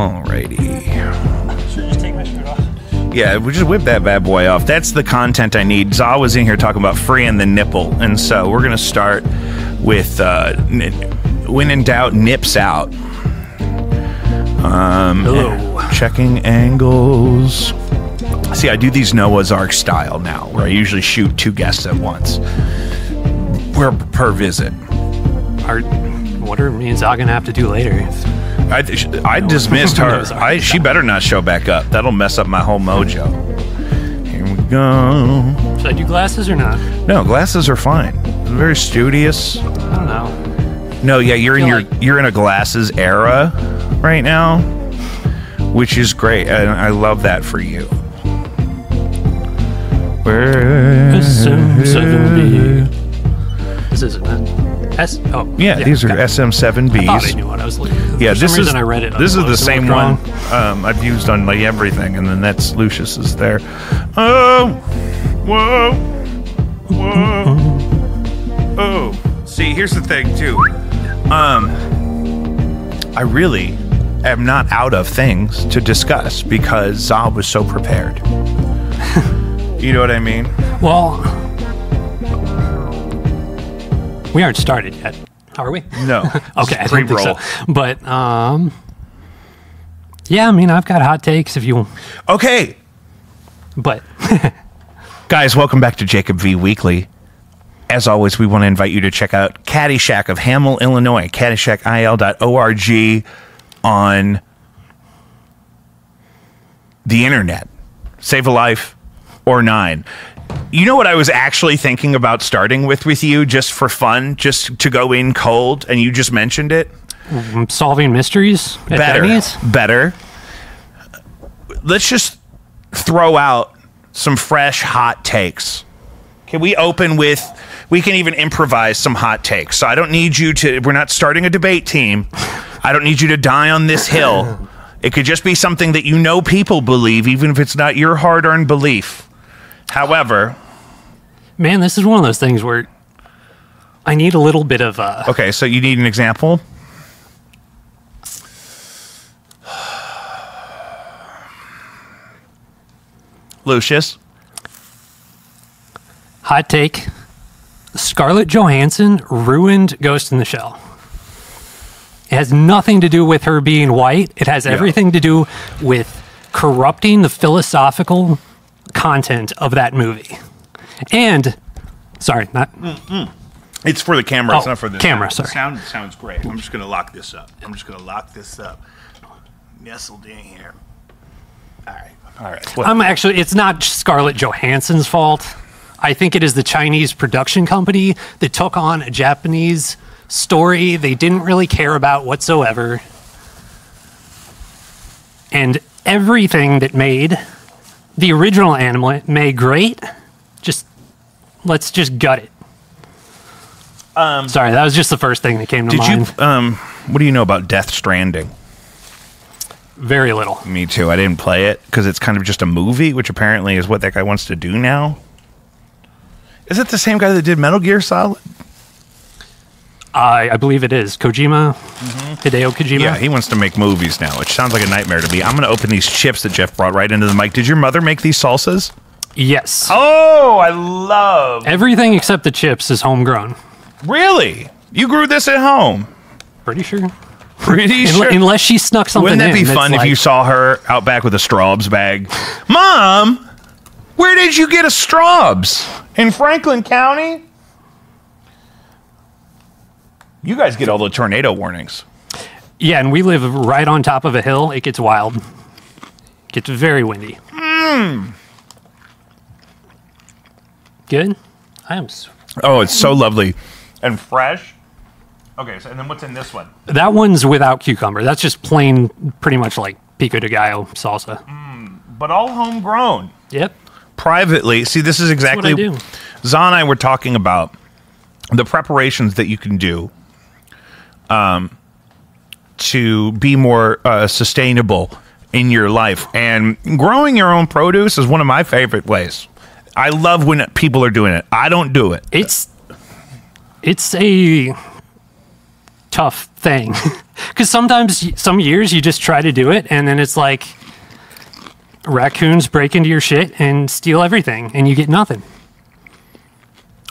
Alrighty. Should I just take my shirt off? Yeah, we just whip that bad boy off. That's the content I need. Za was in here talking about freeing the nipple, and so we're gonna start with when in doubt, nips out. Checking angles. See, I do these Noah's Ark style now, where I usually shoot 2 guests at once. Per visit. What are me and Za gonna have to do later? I dismissed her. She better not show back up. That'll mess up my whole mojo. Here we go. Should I do glasses or not? No, glasses are fine. Very studious. I don't know. No, yeah, you're in a glasses era right now, which is great, and I love that for you. SM7B. This isn't it. Yeah, these are SM7Bs. I thought I knew what I was looking at. Yeah, For some reason I read it. This is the same one I've used on like everything, and then that's Lucius's there. Oh, whoa, whoa. Oh, see, here's the thing too. I really am not out of things to discuss because Za was so prepared. You know what I mean? Well, we aren't started yet, are we? No. Okay, I don't think so. But yeah, I mean, I've got hot takes if you. Okay. But guys, welcome back to Jacob V Weekly. As always, we want to invite you to check out Caddyshack of Hamel, Illinois, caddyshackil.org on the internet. Save a life or 9. You know what I was actually thinking about starting with you, just for fun, just to go in cold, and you just mentioned it? Solving mysteries at Denny's? Better. Let's just throw out some fresh hot takes. Can we open with... We can even improvise some hot takes. So I don't need you to... We're not starting a debate team. I don't need you to die on this hill. It could just be something that you know people believe, even if it's not your hard-earned belief. However... Man, this is one of those things where I need a little bit of... Okay, so you need an example? Lucius? Hot take. Scarlett Johansson ruined Ghost in the Shell. It has nothing to do with her being white. It has everything to do with corrupting the philosophical content of that movie. And, sorry, not... It's for the camera. It's not for the camera. Sound. Sorry. The sound sounds great. I'm just going to lock this up. Nestled in here. All right. What? It's not Scarlett Johansson's fault. I think it is the Chinese production company that took on a Japanese story they didn't really care about whatsoever. And everything that made the original anime great, let's just gut it. Sorry, that was just the first thing that came to mind. What do you know about Death Stranding? Very little. Me too. I didn't play it because it's kind of just a movie, which apparently is what that guy wants to do now. Is it the same guy that did Metal Gear Solid? I believe it is. Kojima, Hideo Kojima. Yeah, he wants to make movies now, which sounds like a nightmare to me. I'm going to open these chips that Jeff brought right into the mic. Did your mother make these salsas? Yes. Oh, I love... Everything except the chips is homegrown. Really? You grew this at home? Pretty sure. Pretty sure? Unless she snuck something in. Wouldn't that be fun if you saw her out back with a Straubs bag? Mom, where did you get a Straubs? In Franklin County? You guys get all the tornado warnings. Yeah, and we live right on top of a hill. It gets wild. It gets very windy. Good? Oh, it's so lovely. And fresh. Okay, so and then what's in this one? That one's without cucumber. That's just plain, pretty much like pico de gallo salsa. But all homegrown. Yep. Privately, see, this is exactly... That's what I do. Zah and I were talking about the preparations that you can do to be more sustainable in your life. And growing your own produce is one of my favorite ways. I love when people are doing it. I don't do it. It's a tough thing. Because sometimes, some years, you just try to do it, and then it's like raccoons break into your shit and steal everything, and you get nothing.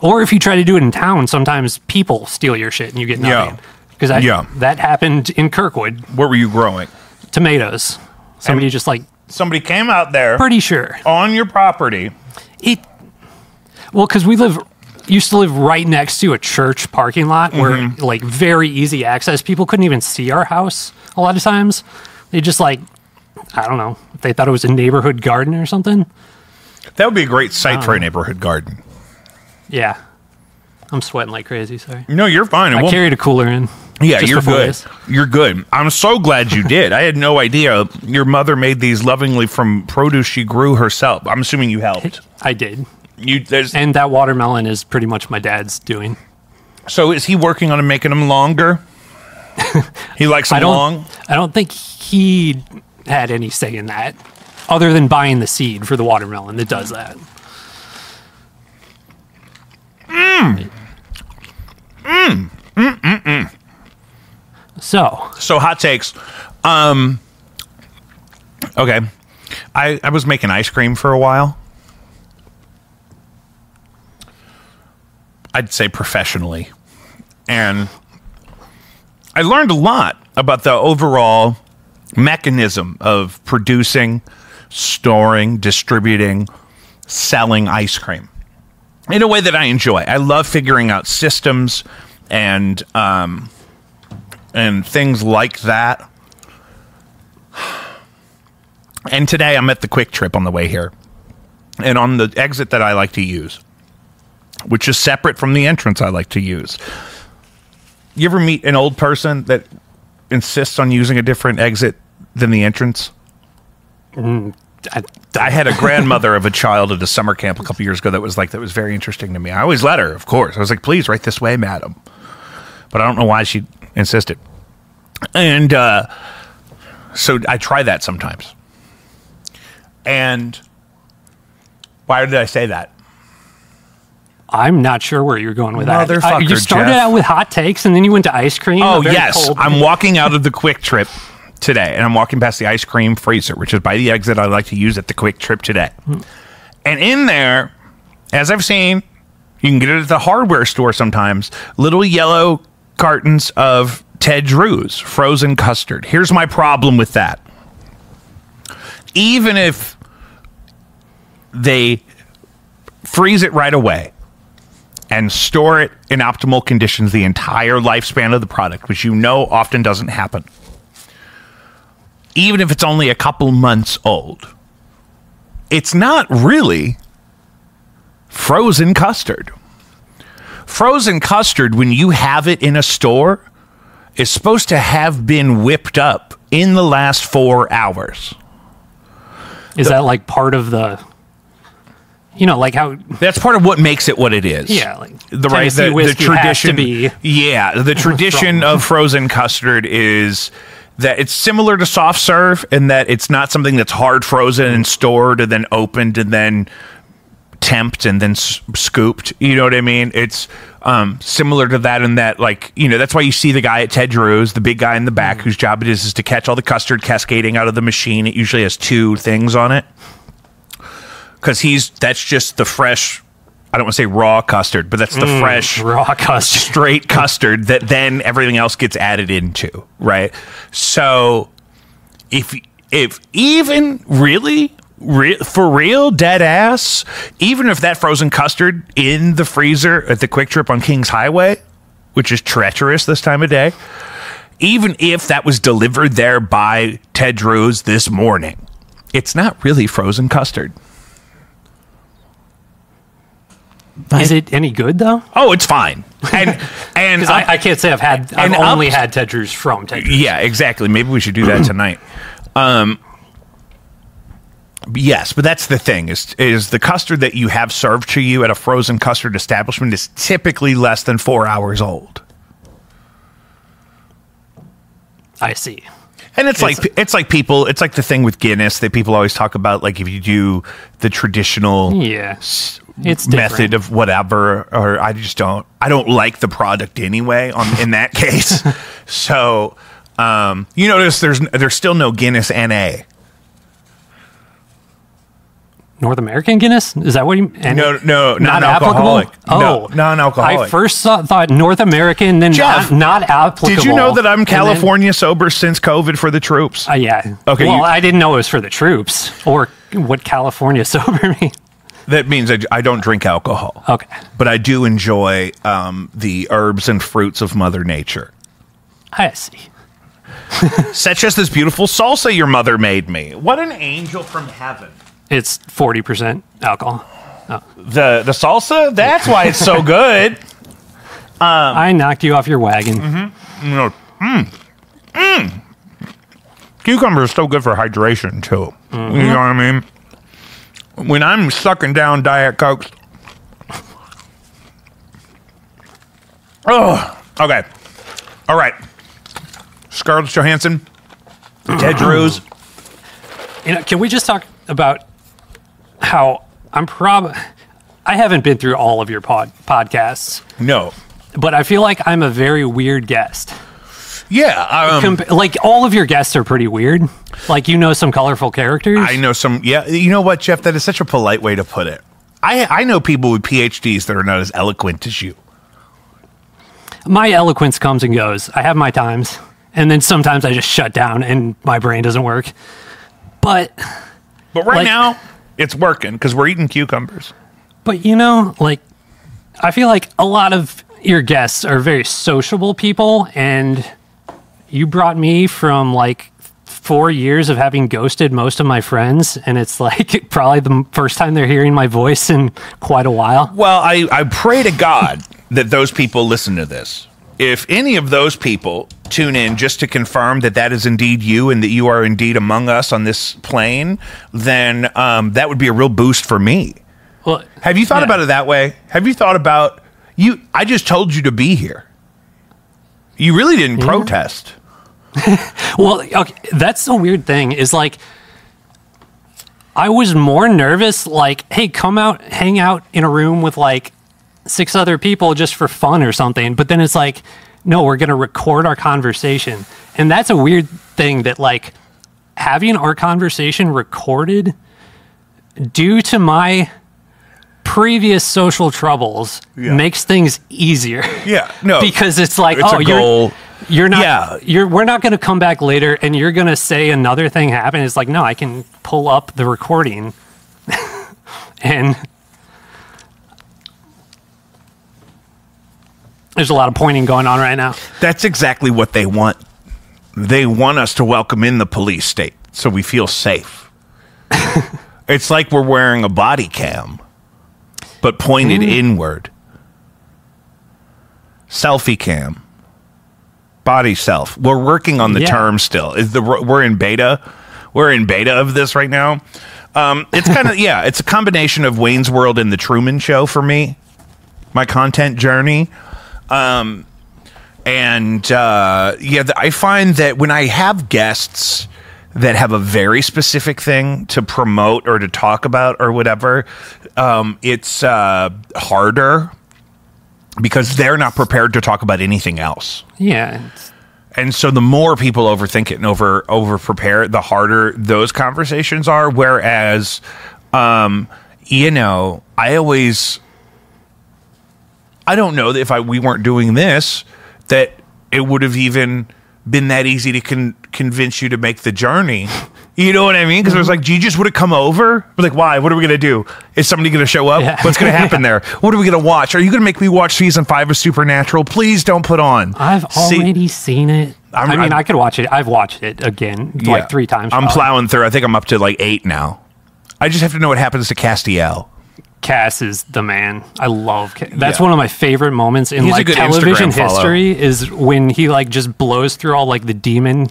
Or if you try to do it in town, sometimes people steal your shit and you get nothing. Because that happened in Kirkwood. What were you growing? Tomatoes. Somebody just like... Somebody came out there. Pretty sure. On your property. Well, because used to live right next to a church parking lot where, like, very easy access. People couldn't even see our house a lot of times. They just, like, I don't know, if they thought it was a neighborhood garden or something. That would be a great site for a neighborhood garden. Yeah. I'm sweating like crazy, sorry. No, you're fine. I carried a cooler in. Yeah, you're good. You're good. I'm so glad you did. I had no idea your mother made these lovingly from produce she grew herself. I'm assuming you helped. I did. And that watermelon is pretty much my dad's doing. So is he working on making them longer? He likes them long? I don't think he had any say in that, other than buying the seed for the watermelon that does that. So hot takes. Okay. I was making ice cream for a while. I'd say professionally. And I learned a lot about the overall mechanism of producing, storing, distributing, selling ice cream in a way that I enjoy. I love figuring out systems and things like that. And today I'm at the Quick Trip on the way here. And on the exit that I like to use, which is separate from the entrance I like to use. You ever meet an old person that insists on using a different exit than the entrance? I had a grandmother of a child at a summer camp a couple years ago that was very interesting to me. I always let her, of course. I was like, please, right this way, madam. But I don't know why she insisted. And so I try that sometimes. And why did I say that? I'm not sure where you're going with that. Motherfucker, you started Jeff. out with hot takes, and then you went to ice cream. Oh, yes. I'm walking out of the Quick Trip today, and I'm walking past the ice cream freezer, which is by the exit I like to use at the Quick Trip today. And in there, as I've seen, you can get it at the hardware store sometimes, little yellow cartons of Ted Drew's frozen custard. Here's my problem with that. Even if they freeze it right away and store it in optimal conditions the entire lifespan of the product, which you know often doesn't happen, even if it's only a couple months old, it's not really frozen custard. Frozen custard, when you have it in a store, is supposed to have been whipped up in the last 4 hours. Is that like part of the... You know, like how... That's part of what makes it what it is. Yeah, like the tradition has to be. Yeah, the tradition of frozen custard is that it's similar to soft serve in that it's not something that's hard frozen and stored and then opened and then temped and then scooped. You know what I mean? It's similar to that in that, like, you know, that's why you see the guy at Ted Drew's, the big guy in the back, whose job it is to catch all the custard cascading out of the machine. It usually has 2 things on it. Because that's just the fresh, I don't want to say raw custard, but that's the fresh, raw custard, straight custard that then everything else gets added into, right? So if even really, for real, dead ass, even if that frozen custard in the freezer at the Quick Trip on Kings Highway, which is treacherous this time of day, even if that was delivered there by Ted Drew's this morning, it's not really frozen custard. Is it any good though? Oh, it's fine. And I can't say I've only had Ted Drew's from Ted Drew's. Yeah, exactly. Maybe we should do that tonight. Yes, but that's the thing is the custard that you have served to you at a frozen custard establishment is typically less than 4 hours old. I see. And it's like the thing with Guinness that people always talk about, like if you do the traditional It's different. method of whatever, or I don't like the product anyway in that case. So you notice there's still no Guinness NA. North American Guinness? Is that what you mean? No, not non-alcoholic. applicable? No, non-alcoholic. I first thought North American, then Jeff, not applicable. Did you know that I'm California sober since COVID for the troops? Yeah. Okay. Well, I didn't know it was for the troops or what California sober means. That means I don't drink alcohol. Okay. But I do enjoy the herbs and fruits of Mother Nature. I see. Such as this beautiful salsa your mother made me. What an angel from heaven. It's 40% alcohol. Oh. The salsa? That's why it's so good. I knocked you off your wagon. Cucumber is so good for hydration, too. You know what I mean? When I'm sucking down Diet Cokes. Oh, okay. All right. Scarlett Johansson, Ted Drew's. Can we just talk about how I haven't been through all of your podcasts. No. But I feel like I'm a very weird guest. Yeah. Like, all of your guests are pretty weird. Like, some colorful characters. I know some. Yeah. You know what, Jeff? That is such a polite way to put it. I know people with PhDs that are not as eloquent as you. My eloquence comes and goes. I have my times. And then sometimes I just shut down and my brain doesn't work. But right now, it's working because we're eating cucumbers. But, I feel like a lot of your guests are very sociable people, and you brought me from 4 years of having ghosted most of my friends, and it's probably the first time they're hearing my voice in quite a while. Well, I pray to God that those people listen to this. If any of those people tune in just to confirm that is indeed you and that you are indeed among us on this plane, then that would be a real boost for me. Well, have you thought about it that way? Have you thought about you? I just told you to be here. You really didn't protest. Well, okay, that's the weird thing is I was more nervous, hey, come out, hang out in a room with 6 other people just for fun or something. But then it's no, we're going to record our conversation. And that's a weird thing that having our conversation recorded due to my previous social troubles makes things easier. Yeah. No. Because it's a goal. You're not, we're not going to come back later and you're going to say another thing happened. It's no, I can pull up the recording and there's a lot of pointing going on right now. That's exactly what they want. They want us to welcome in the police state so we feel safe. It's like we're wearing a body cam, but pointed inward. Selfie cam. Body self. We're working on the term still. We're in beta. We're in beta of this right now. It's kind of, it's a combination of Wayne's World and The Truman Show for me. My content journey. I find that when I have guests that have a very specific thing to promote or to talk about or whatever, it's harder because they're not prepared to talk about anything else. Yeah. And so the more people overthink it and over prepare, the harder those conversations are. Whereas, I don't know that if we weren't doing this, that it would have even been that easy to convince you to make the journey. You know what I mean? Because it was do you just would have come over? We're why? What are we going to do? Is somebody going to show up? Yeah. What's going to happen there? What are we going to watch? Are you going to make me watch season 5 of Supernatural? Please don't put on. I've already seen it. I could watch it. I've watched it again 3 times. I'm plowing through. I think I'm up to 8 now. I just have to know what happens to Castiel. Cass is the man. I love Cass. That's one of my favorite moments in television history is when he just blows through all the demon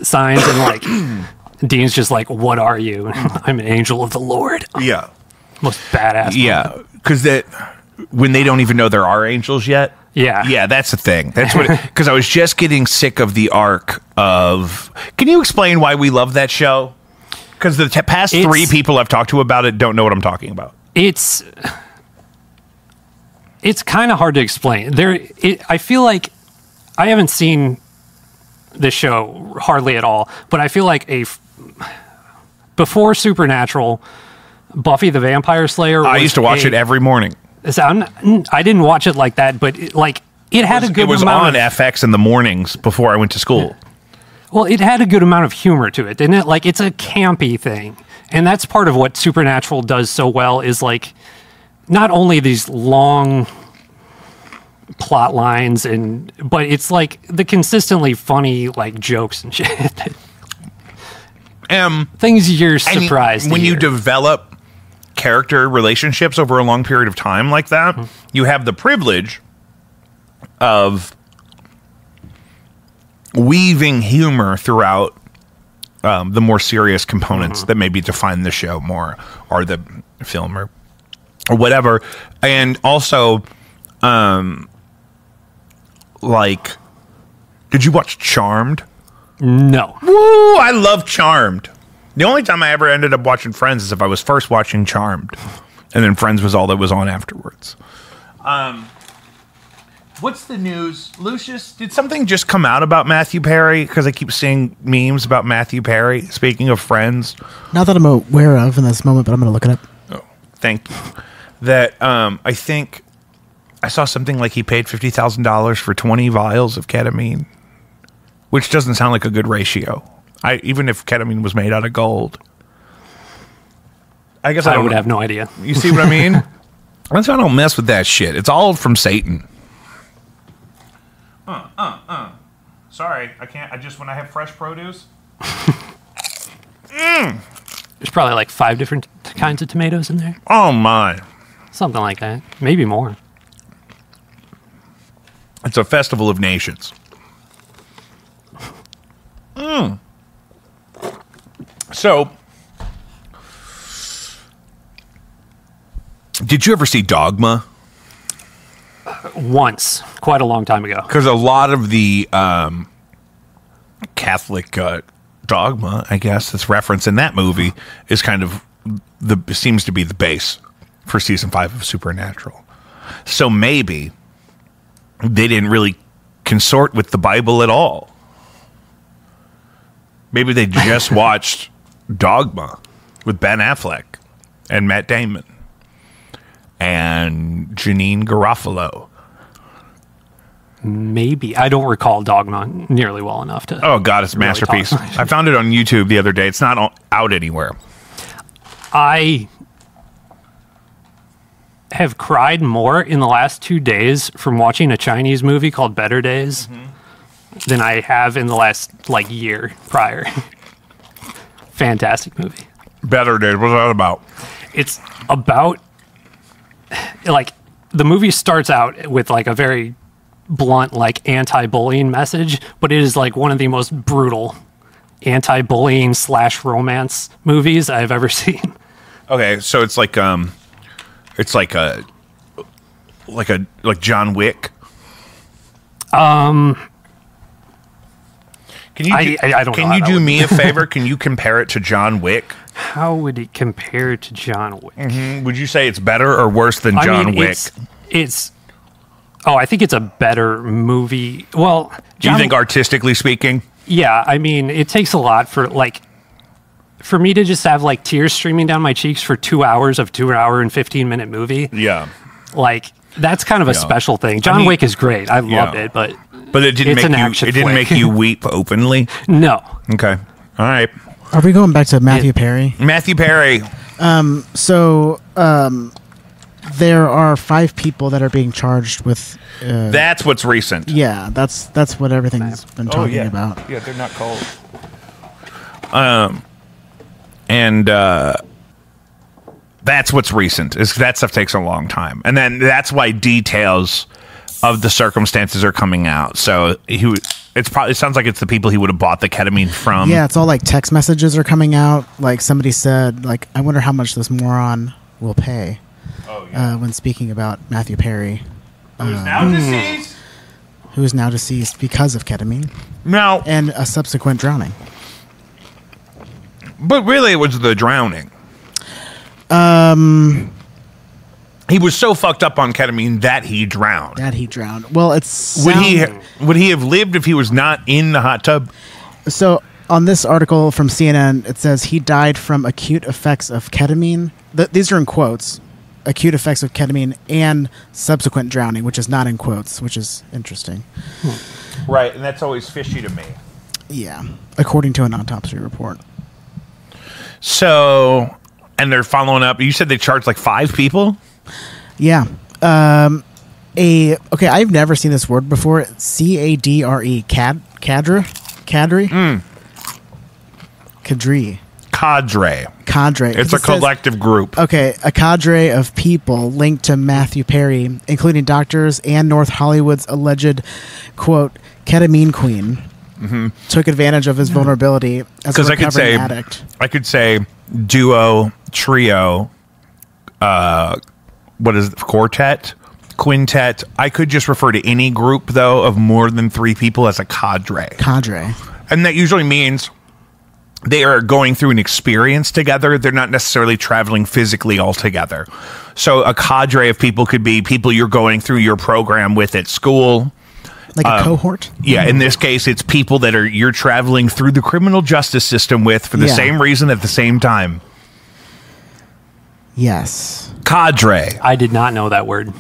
signs and Dean's just what are you? I'm an angel of the Lord. Yeah. Most badass. Yeah. Because when they don't even know there are angels yet. Yeah. Yeah, that's the thing. That's what because I was just getting sick of the arc of. Can you explain why we love that show? Because the past 3 people I've talked to about it don't know what I'm talking about. It's kind of hard to explain. I feel like I haven't seen this show hardly at all, but I feel like before Supernatural, Buffy the Vampire Slayer. I used to watch it every morning. I didn't watch it like that, but it had a good. It was on FX in the mornings before I went to school. Well, it had a good amount of humor to it, didn't it? Like, it's a campy thing, and that's part of what Supernatural does so well. Is like not only these long plot lines, but it's like the consistently funny like jokes and shit. Things you're surprised when to you hear. develop character relationships over a long period of time like that. You have the privilege of weaving humor throughout the more serious components that maybe define the show more, or the film, or whatever. And also, like, did you watch Charmed? No. Woo! I love Charmed. The only time I ever ended up watching Friends is if I was first watching Charmed, and then Friends was all that was on afterwards. What's the news, Lucius? Did something just come out about Matthew Perry? Because I keep seeing memes about Matthew Perry. Speaking of Friends, not that I'm aware of in this moment, but I'm going to look it up. Oh, thank you. That I think I saw something like he paid $50,000 for 20 vials of ketamine, which doesn't sound like a good ratio. Even if ketamine was made out of gold. I guess I would have no idea. You see what I mean? That's why I don't mess with that shit. It's all from Satan. Sorry, I can't. When I have fresh produce. There's probably like 5 different kinds of tomatoes in there. Oh my. Something like that. Maybe more. It's a festival of nations. So, did you ever see Dogma? Once, quite a long time ago. Because a lot of the Catholic dogma, I guess, that's referenced in that movie is kind of seems to be the base for season 5 of Supernatural. So maybe they didn't really consort with the Bible at all. Maybe they just watched Dogma with Ben Affleck and Matt Damon and Janine Garofalo. Maybe. I don't recall Dogma nearly well enough to... Oh, God, it's a masterpiece. I found it on YouTube the other day. It's not out anywhere. I have cried more in the last 2 days from watching a Chinese movie called Better Days than I have in the last, year prior. Fantastic movie. Better Days. What's that about? It's about... the movie starts out with, a very blunt, anti-bullying message, but it is, one of the most brutal anti-bullying / romance movies I've ever seen. Okay, so it's like John Wick. Can you I don't know. Can you do me a favor? Can you compare it to John Wick? How would it compare to John Wick? Mm-hmm. Would you say it's better or worse than John Wick? I think it's a better movie. Well, do you think artistically speaking? Yeah, it takes a lot for me to just have tears streaming down my cheeks for 2 hours of 2 hour and 15-minute movie. Yeah. That's kind of a special thing. John Wick is great. I loved it, but it didn't make you weep openly? No. Okay. All right. Are we going back to Matthew Perry? Matthew Perry. There are 5 people that are being charged with... that's what's recent. Yeah, that's what everything's been talking about. Yeah, they're not called. That's what's recent. That stuff takes a long time. And then that's why details of the circumstances are coming out. So it sounds like it's the people he would have bought the ketamine from. Yeah, it's all text messages are coming out. Somebody said, I wonder how much this moron will pay. When speaking about Matthew Perry. Who's now deceased? Who is now deceased because of ketamine. Now, and a subsequent drowning. But really it was the drowning. He was so fucked up on ketamine that he drowned. Well, it's would he have lived if he was not in the hot tub? So on this article from CNN, it says he died from acute effects of ketamine. These are in quotes. Acute effects of ketamine and subsequent drowning, which is not in quotes, which is interesting. Right, and that's always fishy to me. Yeah, according to an autopsy report. So, and they're following up. You said they charged like 5 people? Yeah. Okay, I've never seen this word before. Cadre. Cadre. It's a collective group. Okay, a cadre of people linked to Matthew Perry, including doctors and North Hollywood's alleged, quote, ketamine queen, took advantage of his vulnerability as a recovering addict. I could say duo, trio, what is it, quartet, quintet. I could just refer to any group, though, of more than 3 people as a cadre. And that usually means they are going through an experience together. They're not necessarily traveling physically all together. So a cadre of people could be people you're going through your program with at school. Like a cohort? Yeah, in this case, it's people that you're traveling through the criminal justice system with for the same reason at the same time. Yes. Cadre. I did not know that word.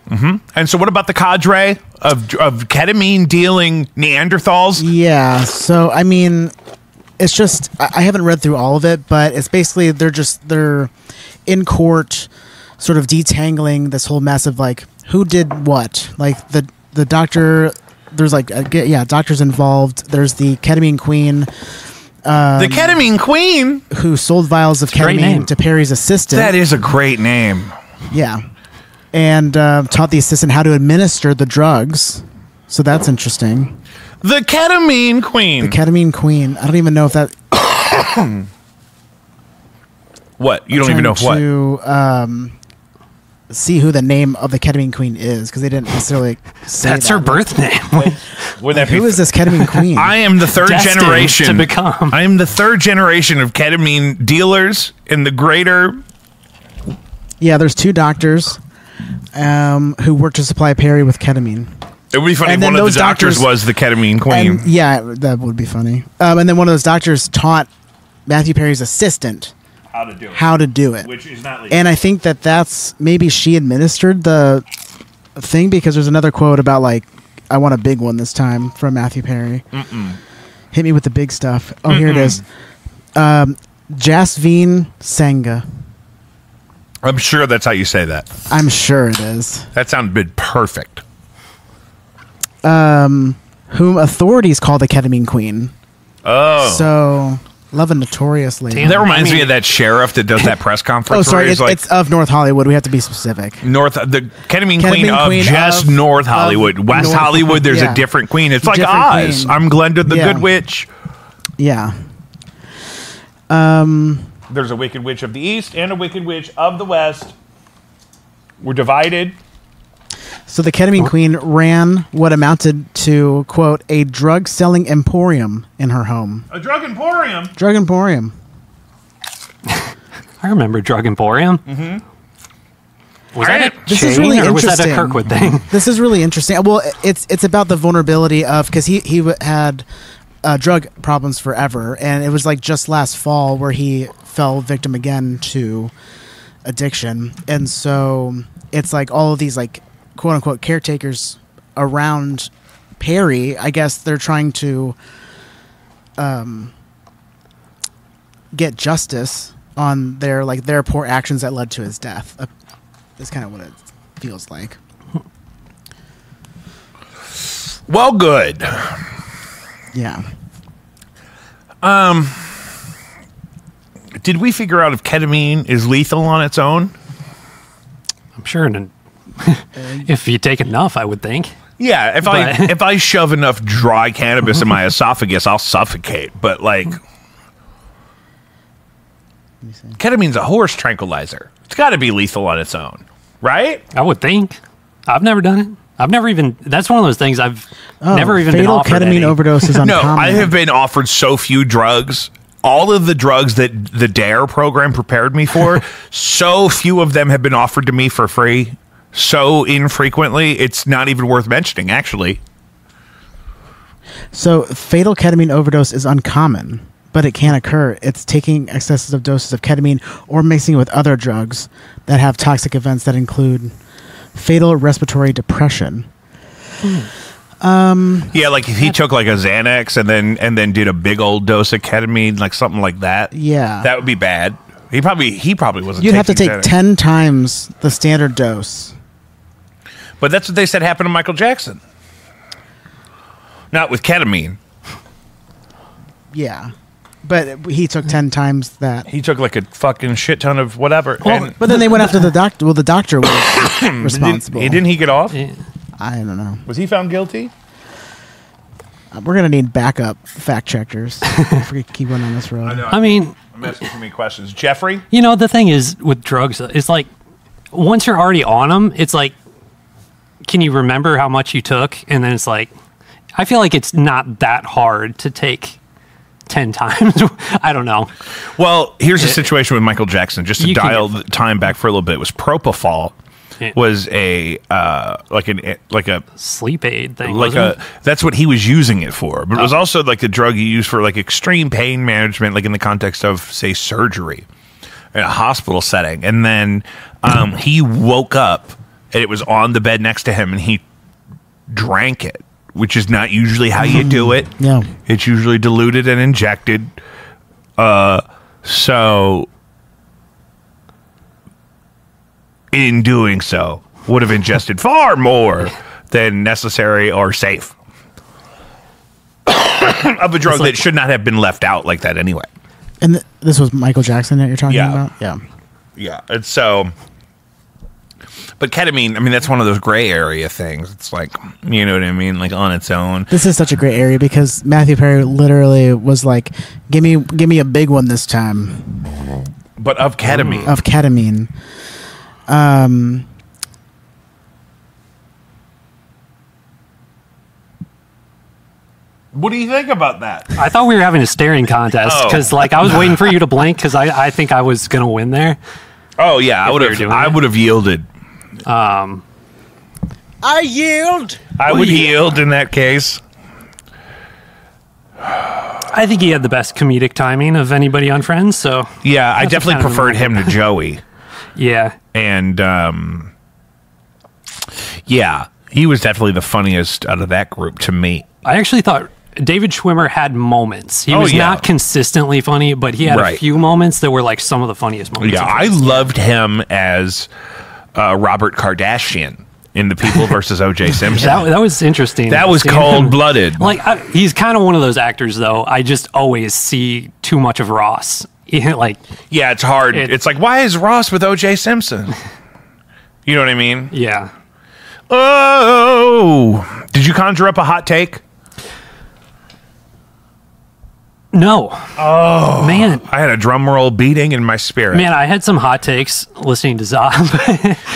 And so what about the cadre of ketamine dealing Neanderthals? Yeah, so I mean, it's just, I haven't read through all of it, but it's basically they're in court sort of detangling this whole mess of like who did what. Like the doctor, there's like doctors involved. There's the ketamine queen. The ketamine queen who sold vials of ketamine to Perry's assistant. That is a great name. Yeah. And taught the assistant how to administer the drugs. So that's interesting. The ketamine queen. The ketamine queen. I don't even know if that... What? You don't even know what? To see who the name of the ketamine queen is, because they didn't necessarily say That's her birth name. Who is this ketamine queen? I am the third generation to become. I am the third generation of ketamine dealers in the greater... Yeah, there's 2 doctors who work to supply Perry with ketamine. It would be funny if one of the doctors was the ketamine queen. Yeah, that would be funny. And then one of those doctors taught Matthew Perry's assistant how to do it. Which is not legal. And I think that's maybe she administered the thing, because there's another quote about like, I want a big one this time from Matthew Perry. Hit me with the big stuff. Oh, here it is. Jasveen Sangha. I'm sure that's how you say that. I'm sure it is. That sounded perfect. Whom authorities call the ketamine queen. Oh. So, love a notorious lady. Damn, that reminds me of that sheriff that does that press conference. Oh, sorry. It's of North Hollywood. We have to be specific. The ketamine queen of just North Hollywood. West North Hollywood, there's a different queen. It's like Oz. I'm Glenda the Good Witch. Yeah. There's a Wicked Witch of the East and a Wicked Witch of the West. We're divided. So the ketamine queen ran what amounted to, quote, a drug-selling emporium in her home. A drug emporium? Drug emporium. I remember Drug Emporium. Was that a This is really or was interesting. that a Kirkwood thing? This is really interesting. Well, it's about the vulnerability of, because he had drug problems forever, and it was like just last fall where he fell victim again to addiction. And so it's like all of these like quote unquote caretakers around Perry, I guess they're trying to get justice on their poor actions that led to his death. That's kind of what it feels like. Well, good. Yeah. Did we figure out if ketamine is lethal on its own? I'm sure. If you take enough, I would think. Yeah, if I shove enough dry cannabis in my esophagus, I'll suffocate. But like, ketamine's a horse tranquilizer. It's got to be lethal on its own, right? I would think. I've never done it. I've never even. That's one of those things I've never even been offered. Fatal ketamine overdose is uncommon. No, I have been offered so few drugs all of the drugs that the DARE program prepared me for, so few of them have been offered to me for free, so infrequently, it's not even worth mentioning, actually. So fatal ketamine overdose is uncommon, but it can occur. It's taking excessive doses of ketamine or mixing it with other drugs that have toxic events that include fatal respiratory depression. Yeah, like if he took like a Xanax and then did a big old dose of ketamine, like something like that. Yeah, that would be bad. He probably wasn't. You'd have to take Xanax. 10 times the standard dose. But that's what they said happened to Michael Jackson. Not with ketamine. Yeah, but he took 10 times that. He took like a fucking shit ton of whatever. Well, but then they went after the doctor. Well, the doctor was responsible. Didn't he get off? Yeah. I don't know. Was he found guilty? We're gonna need backup fact checkers if we keep going on this road. I mean, I'm asking too many questions. Jeffrey? you know, the thing is with drugs, it's like once you're already on them, it's like, can you remember how much you took? And then it's like, I feel like it's not that hard to take 10 times. I don't know. Well, here's the situation with Michael Jackson. Just to You can dial get- the time back for a little bit, it was propofol. Yeah. Was a like a Sleep aid thing. like wasn't a that's what he was using it for, but it was also like a drug he used for like extreme pain management, like in the context of say surgery in a hospital setting. And then he woke up and it was on the bed next to him and he drank it, which is not usually how you do it. Yeah. It's usually diluted and injected. So in doing so, would have ingested far more than necessary or safe of a drug that should not have been left out like that anyway. And this was Michael Jackson that you're talking Yeah. about? Yeah. Yeah, and so, but ketamine, I mean, that's one of those gray area things. It's like, you know what I mean, like on its own. This is such a great area because Matthew Perry literally was like, give me a big one this time But of ketamine. of ketamine. What do you think about that? I thought we were having a staring contest Oh. because, like, I was waiting for you to blink because I think I was gonna win there. Oh yeah, I If would we were have. doing I that. would have yielded. I yield. I would yield in that case. I think he had the best comedic timing of anybody on Friends. So Yeah, I That's definitely kind of preferred him to Joey, yeah, and yeah, he was definitely the funniest out of that group to me. I actually thought David Schwimmer had moments. He Oh, was yeah. not consistently funny, but he had Right. a few moments that were like some of the funniest moments. Yeah, of I Friends. loved him as Robert Kardashian in the People versus O.J. Simpson. that was interesting. That was Seeing him- cold-blooded. Like he's kind of one of those actors, though. I just always see too much of Ross. Like, Yeah, it's hard. It- It's like, why is Ross with O.J. Simpson? You know what I mean? yeah, Oh, did you conjure up a hot take? no. Oh man, I had a drum roll beating in my spirit. man, I had some hot takes listening to Zob.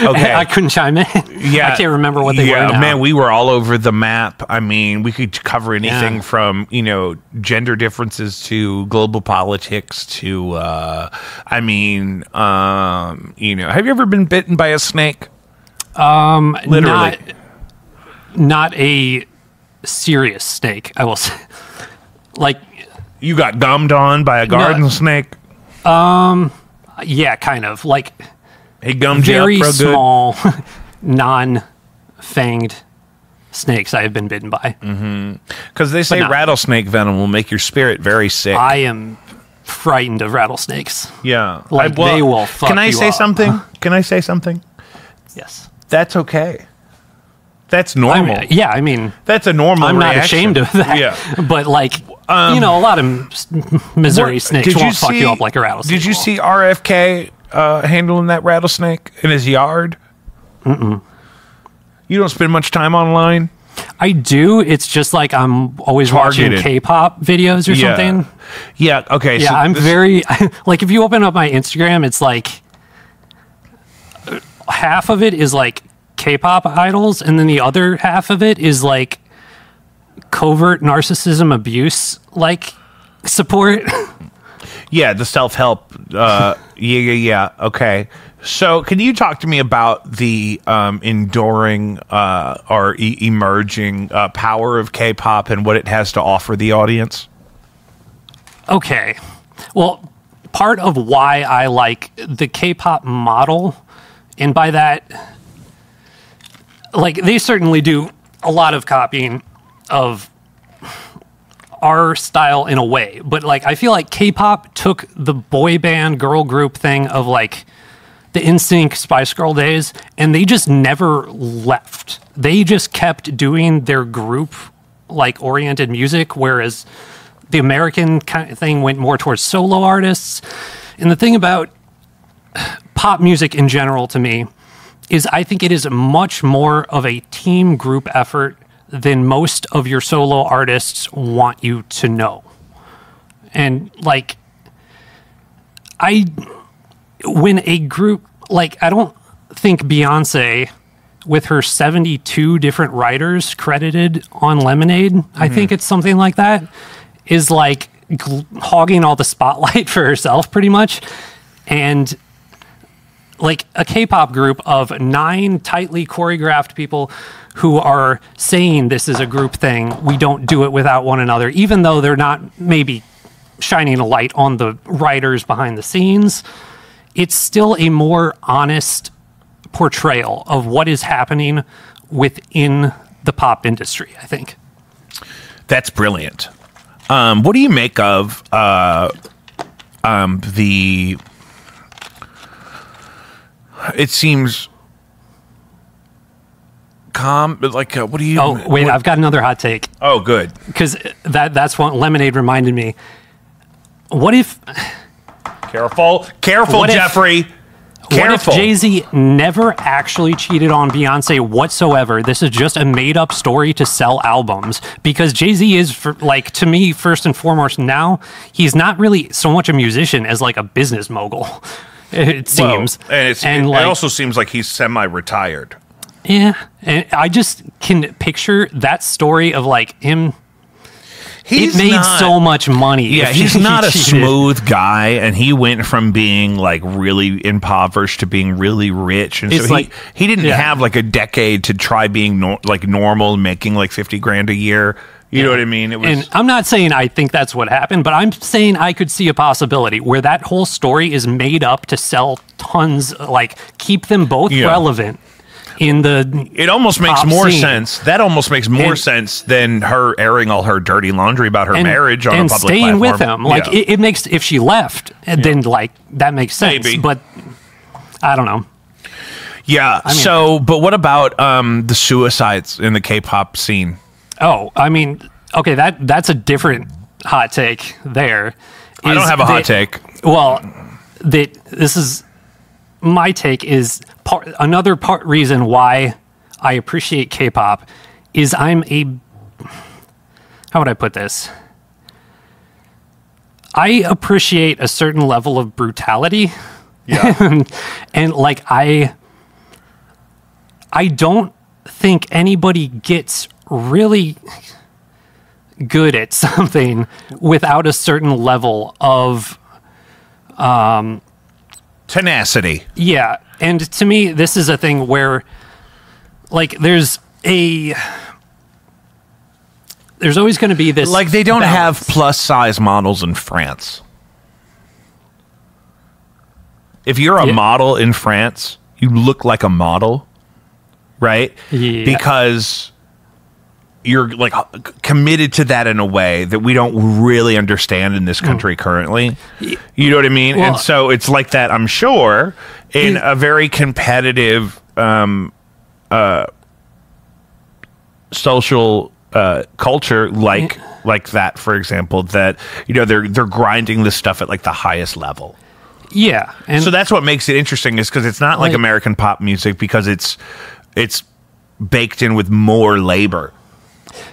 Okay. I couldn't chime in. Yeah, I can't remember what they were now. Man, we were all over the map. I mean, we could cover anything Yeah. from, you know, gender differences to global politics to, I mean, you know, have you ever been bitten by a snake? Literally. Not a serious snake, I will say. Like, You got gummed on by a garden snake? yeah, kind of. Like, He gummed very you up real good? small, non-fanged snakes I have been bitten by. Because they say But no. rattlesnake venom will make your spirit very sick. I am frightened of rattlesnakes. yeah. Like, they will fuck Can I you say up. something? Can I say something? Yes. That's okay. That's I normal. mean, yeah, I mean, That's a normal I'm not reaction. ashamed of that. Yeah. But, like, you know, a lot of Missouri What- snakes did you won't fuck see- you up like a rattlesnake. Did you will. see RFK handling that rattlesnake in his yard? Mm-mm. You don't spend much time online? I do. It's just like I'm always watching Targeted. K-pop videos or something. Yeah, okay. Yeah, so I'm this- very like if you open up my Instagram, it's like half of it is like K-pop idols, and then the other half of it is like covert narcissism abuse, like support. Yeah, the self-help. Yeah. Okay. So, can you talk to me about the enduring or emerging power of K-pop and what it has to offer the audience? Okay. Well, part of why I like the K-pop model, and by that, like, they certainly do a lot of copying of our style in a way, but like I feel like K-pop took the boy band girl group thing of like the NSYNC Spice Girl days, and they just never left. They just kept doing their group like oriented music, whereas the American kind of thing went more towards solo artists. And the thing about pop music in general to me is I think it is much more of a team group effort than most of your solo artists want you to know. And like, when a group, like, I don't think Beyonce, with her 72 different writers credited on Lemonade, I think it's something like that, is like hogging all the spotlight for herself pretty much. And like a K-pop group of 9 tightly choreographed people who are saying this is a group thing, we don't do it without one another, even though they're not maybe shining a light on the writers behind the scenes, it's still a more honest portrayal of what is happening within the pop industry, I think. That's brilliant. What do you make of the... It seems... what do you... Oh, wait, I've got another hot take. Oh, good. Because that's what Lemonade reminded me. What if... Careful, Jeffrey. Careful. What if Jay-Z never actually cheated on Beyonce whatsoever? This is just a made-up story to sell albums. Because Jay-Z is, to me, first and foremost now, he's not really so much a musician as like a business mogul, it seems. Well, and it also seems like he's semi-retired. Yeah, and I just can picture that story of like him. It made so much money. Yeah, he's not a smooth guy, and he went from being like really impoverished to being really rich, and so he didn't have like a decade to try being normal, making like $50,000 a year. You know what I mean? It was, and I'm not saying I think that's what happened, but I'm saying I could see a possibility where that whole story is made up to sell tons, like keep them both relevant. It almost makes more sense. That almost makes more sense than her airing all her dirty laundry about her marriage on a public platform. And staying with him. Like, it makes, if she left, then, like, that makes sense. Maybe. But, I don't know. Yeah, but what about the suicides in the K-pop scene? Oh, I mean, okay, that's a different hot take there. I don't have a hot take. Well, this is... My take is another reason why I appreciate K-pop is how would I put this? I appreciate a certain level of brutality. Yeah. and like I don't think anybody gets really good at something without a certain level of tenacity. Yeah, and to me, this is a thing where, like, there's always going to be this... Like, they don't balance. have plus-size models in France. If you're a model in France, you look like a model, right? Yeah. Because you're, like, committed to that in a way that we don't really understand in this country currently. You know what I mean? Well, and so it's like that, I'm sure, in a very competitive social culture like that, for example, that, you know, they're grinding this stuff at, like, the highest level. Yeah. And so that's what makes it interesting, is because it's not like American pop music, because it's baked in with more labor.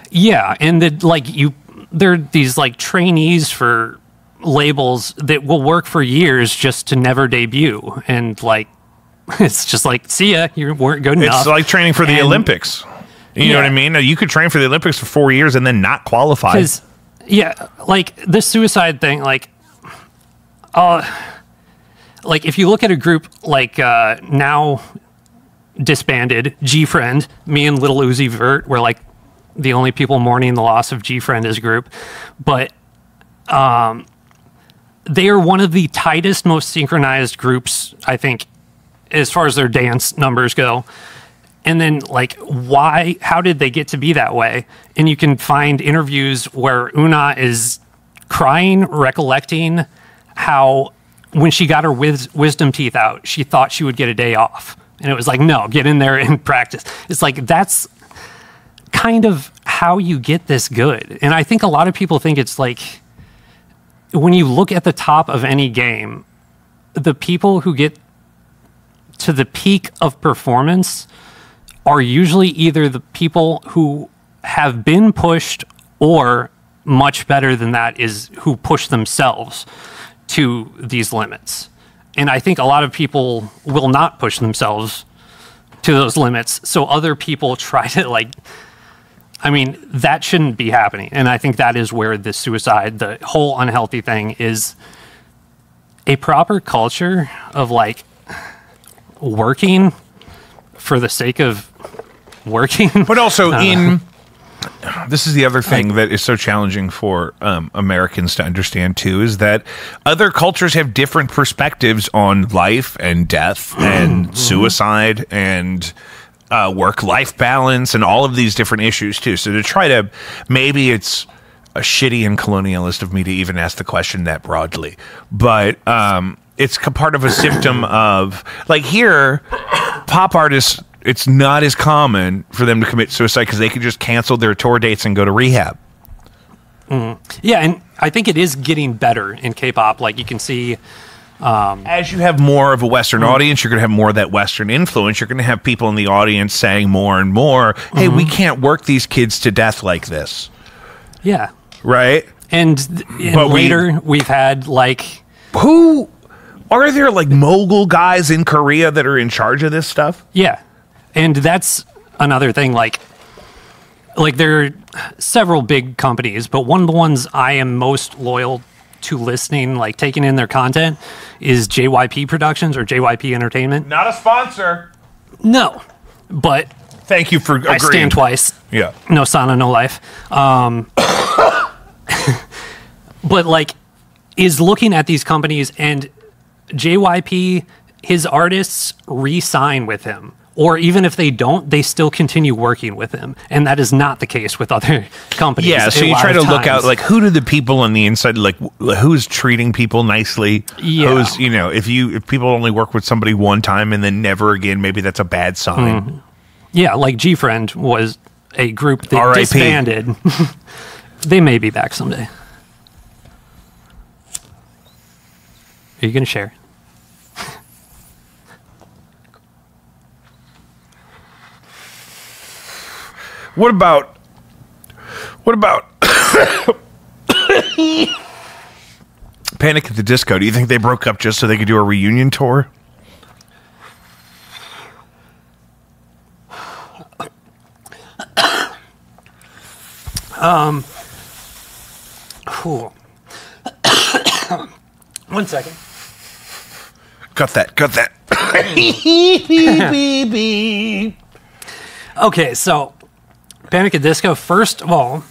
Yeah, and there are these like trainees for labels that will work for years just to never debut, and like it's just like, see ya, you weren't good enough. It's like training for the Olympics. You know what I mean? You could train for the Olympics for 4 years and then not qualify. Yeah, like the suicide thing, like Like if you look at a group like now disbanded G-Friend, me and Little Uzi Vert were like the only people mourning the loss of G-Friend as a group, but they are one of the tightest, most synchronized groups, I think, as far as their dance numbers go. And then, like, how did they get to be that way? And you can find interviews where Una is crying, recollecting how when she got her wisdom teeth out, she thought she would get a day off. And it was like, no, get in there and practice. It's like, that's kind of how you get this good. And I think a lot of people think it's like, when you look at the top of any game, the people who get to the peak of performance are usually either the people who have been pushed, or much better than that is who push themselves to these limits. And I think a lot of people will not push themselves to those limits. So other people try to, like, I mean, that shouldn't be happening. And I think that is where the suicide, the whole unhealthy thing, is a proper culture of like working for the sake of working. But also this is the other thing that is so challenging for Americans to understand too, is that other cultures have different perspectives on life and death and suicide and work-life balance and all of these different issues too. So to try to, maybe it's a shitty and colonialist of me to even ask the question that broadly, but it's part of a symptom of, like, here, pop artists, it's not as common for them to commit suicide because they can just cancel their tour dates and go to rehab. Yeah, and I think it is getting better in K-pop. Like, you can see, as you have more of a Western audience, you're going to have more of that Western influence. You're going to have people in the audience saying more and more, hey, we can't work these kids to death like this. Yeah. Right? And later, we've had, like... Who... Are there, like, mogul guys in Korea that are in charge of this stuff? Yeah. And that's another thing, like there are several big companies, but one of the ones I am most loyal to listening, like taking in their content, is JYP Productions or JYP Entertainment. Not a sponsor. No, but thank you for agreeing. I stand twice. Yeah. No sauna, no life. But like, is looking at these companies, and JYP, his artists re-sign with him. Or even if they don't, they still continue working with him. And that is not the case with other companies. Yeah, so you try to look out, like, who do the people on the inside, like, who's treating people nicely? Yeah. Who's, you know, if people only work with somebody one time and then never again, maybe that's a bad sign. Yeah, like G-Friend was a group that R.I.P. disbanded. They may be back someday. Are you going to share? What about Panic at the Disco? Do you think they broke up just so they could do a reunion tour? Cool. 1 second. Got that. Okay, so Panic at Disco, first of all,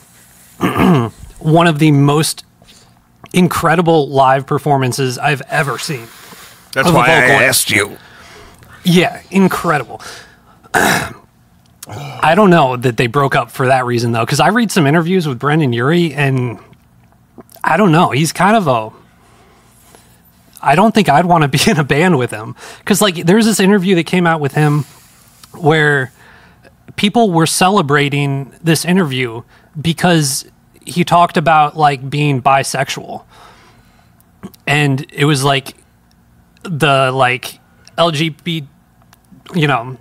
one of the most incredible live performances I've ever seen. That's why I asked you. Yeah, incredible. I don't know that they broke up for that reason, though, because I read some interviews with Brendan Urie, and I don't know. He's kind of I don't think I'd want to be in a band with him. Because, like, there's this interview that came out with him where people were celebrating this interview because he talked about, like, being bisexual. And it was, like, the, like, LGBT, you know,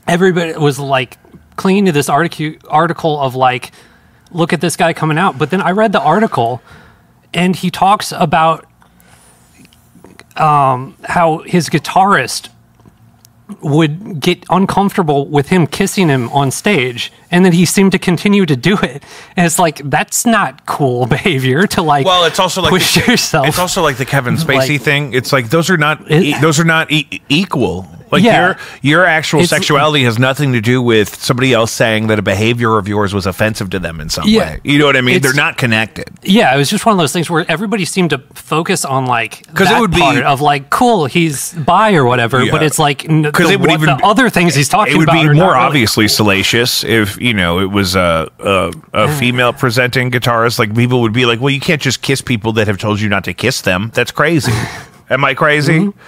everybody was, like, clinging to this article of, like, look at this guy coming out. But then I read the article, and he talks about how his guitarist would get uncomfortable with him kissing him on stage, and then he seemed to continue to do it. And it's like, that's not cool behavior to like. Well, it's also like push yourself. It's also like the Kevin Spacey Like- thing. It's like those are not equal. Like Yeah. your actual It's- sexuality has nothing to do with somebody else saying that a behavior of yours was offensive to them in some Yeah. way. You know what I mean? It's- They're not connected. Yeah, it was just one of those things where everybody seemed to focus on like 'Cause it that would be- part of like, cool, he's bi or whatever, Yeah. but it's like Because it would even the other things he's talking it would about be are more not really- obviously salacious if it was a female presenting guitarist. Like people would be like, well, you can't just kiss people that have told you not to kiss them. That's crazy. Am I crazy? Mm-hmm.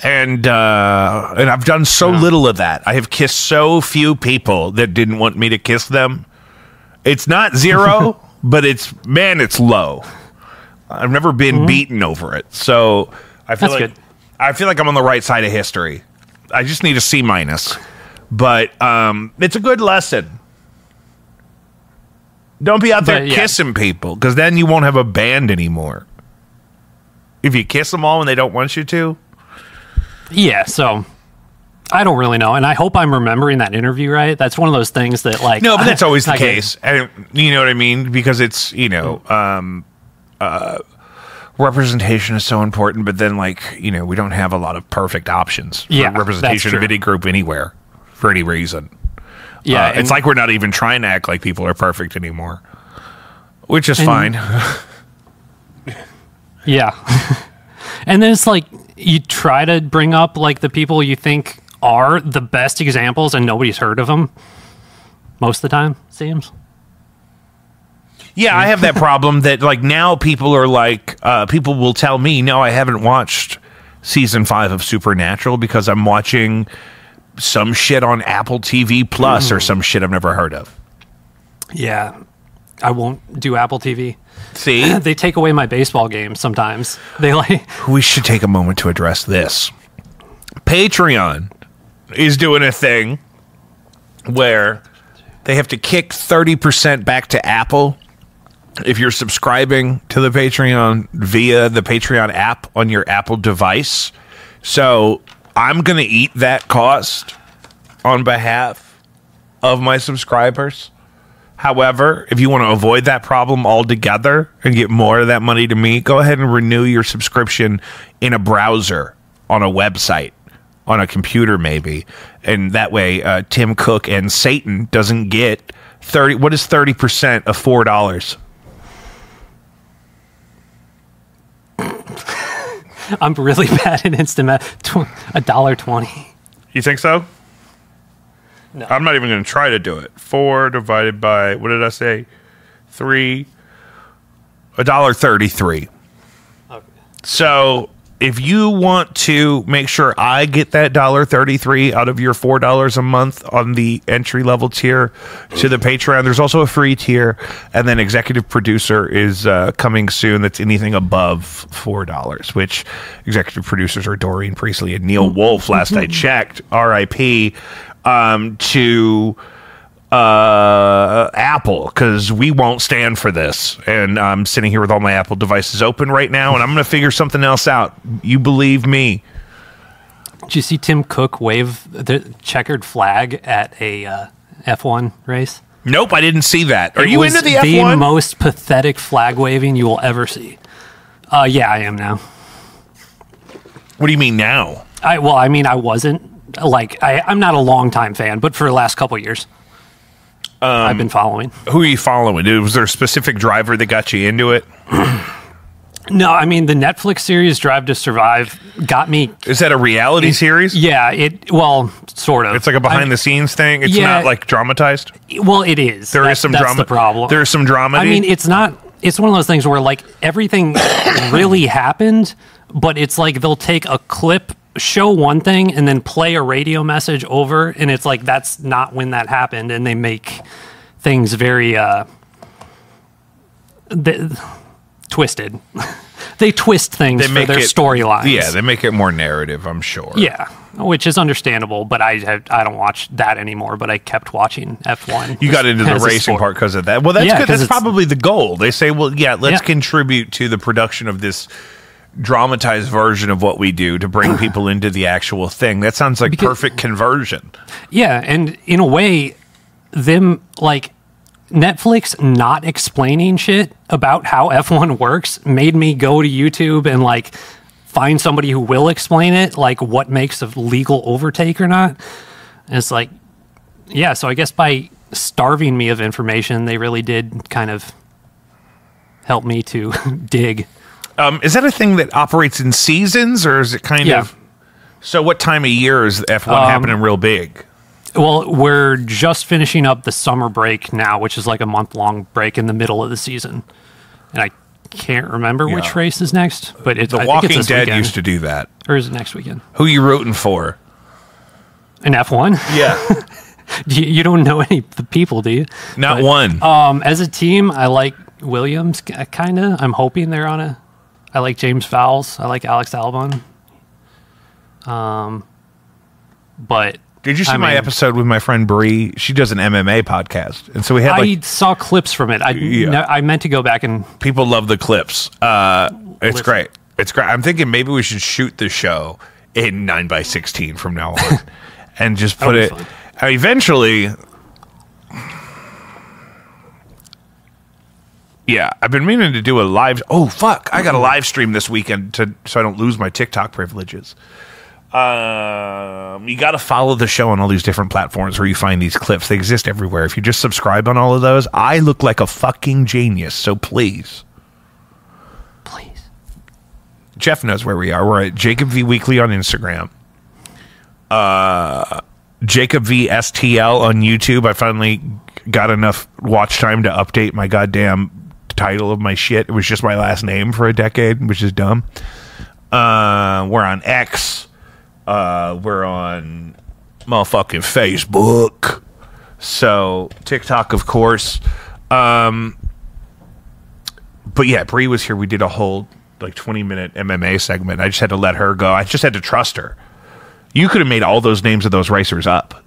And I've done so little of that. I have kissed so few people that didn't want me to kiss them. It's not zero, but it's low. I've never been beaten over it, so I feel That's like good. I feel like I'm on the right side of history. I just need a C minus, but it's a good lesson. Don't be out there But, yeah. kissing people, because then you won't have a band anymore. If you kiss them all when they don't want you to. Yeah, so I don't really know, and I hope I'm remembering that interview right. That's one of those things that like No, but that's always the I get- case. And you know what I mean? Because it's, representation is so important, but then we don't have a lot of perfect options Yeah, for representation that's of true. any group anywhere for any reason. Yeah, It's like we're not even trying to act like people are perfect anymore, which is fine. yeah. And then it's like you try to bring up like the people you think are the best examples, and nobody's heard of them most of the time. Seems. Yeah, I have that problem that now people are people will tell me, no, I haven't watched season 5 of Supernatural because I'm watching some shit on Apple TV Plus or some shit I've never heard of. Yeah, I won't do Apple TV. See? They take away my baseball games sometimes. They like. We should take a moment to address this. Patreon is doing a thing where they have to kick 30% back to Apple if you're subscribing to the Patreon via the Patreon app on your Apple device. So I'm going to eat that cost on behalf of my subscribers. However, if you want to avoid that problem altogether and get more of that money to me, go ahead and renew your subscription in a browser, on a website, on a computer maybe. And that way, Tim Cook and Satan doesn't get 30. What is 30% of $4? I'm really bad at instant math. $1.20. You think so? No. I'm not even going to try to do it. 4 divided by, what did I say? 3. $1.33. Okay. So if you want to make sure I get that $1.33 out of your $4 a month on the entry level tier to the Patreon, there's also a free tier, and then executive producer is coming soon. That's anything above $4, which executive producers are Doreen Priestley and Neil Wolf. Last I checked, R.I.P. To Apple, because we won't stand for this. And I'm sitting here with all my Apple devices open right now, and I'm going to figure something else out. You believe me. Did you see Tim Cook wave the checkered flag at a F1 race? Nope, I didn't see that. Are It you was into the the F1? most pathetic flag waving you will ever see. Yeah, I am now. What do you mean now? I wasn't. I'm not a long-time fan, but for the last couple of years, I've been following. Who are you following? Was there a specific driver that got you into it? No, the Netflix series Drive to Survive got me. Is that a reality series? Yeah, sort of. It's like a behind-the-scenes thing? It's yeah. not like dramatized? Well, it is. There is some that's drama. the problem. There is some drama. It's not. It's one of those things where everything really happened, but it's like they'll take a clip, show one thing, and then play a radio message over, and it's like that's not when that happened, and they make things very twisted. They twist things for their storylines. Yeah, they make it more narrative, I'm sure. Yeah, which is understandable, but I don't watch that anymore. But I kept watching F1. You got into the as a racing sport. part because of that. Well, that's Yeah, good. 'cause That's it's- probably the goal. They say, well, yeah, let's Yeah. contribute to the production of this dramatized version of what we do to bring people into the actual thing. That sounds like perfect conversion. Yeah, and in a way, them, like, Netflix not explaining shit about how F1 works made me go to YouTube and, like, find somebody who will explain it, like, what makes a legal overtake or not. And it's like, yeah, so I guess by starving me of information, they really did kind of help me to dig. Is that a thing that operates in seasons, or is it kind of... So what time of year is F1 happening real big? Well, we're just finishing up the summer break now, which is like a month-long break in the middle of the season. And I can't remember which race is next, but it's... The Walking Dead used to do that. Or is it next weekend? Who are you rooting for? In F1? Yeah. You don't know any of the people, do you? Not one. As a team, I like Williams, kind of. I'm hoping they're on a... I like James Fowles. I like Alex Albon. But did you see my episode with my friend Bree? She does an MMA podcast, and so we had. I saw clips from it. I meant to go back and. People love the clips. It's great. It's great. I'm thinking maybe we should shoot the show in 9x16 from now on, and just put it. Eventually. Yeah, I've been meaning to do a live... Oh, fuck. I got a live stream this weekend so I don't lose my TikTok privileges. You got to follow the show on all these different platforms where you find these clips. They exist everywhere. If you just subscribe on all of those, I look like a fucking genius, so please. Please. Jeff knows where we are. We're at Jacob V Weekly on Instagram. Jacob V STL on YouTube. I finally got enough watch time to update my goddamn title of my shit. It was just my last name for a decade, which is dumb. We're on X. We're on motherfucking Facebook. So TikTok, of course. But yeah, Bree was here. We did a whole like 20-minute MMA segment. I just had to let her go. I just had to trust her. You could have made all those names of those racers up.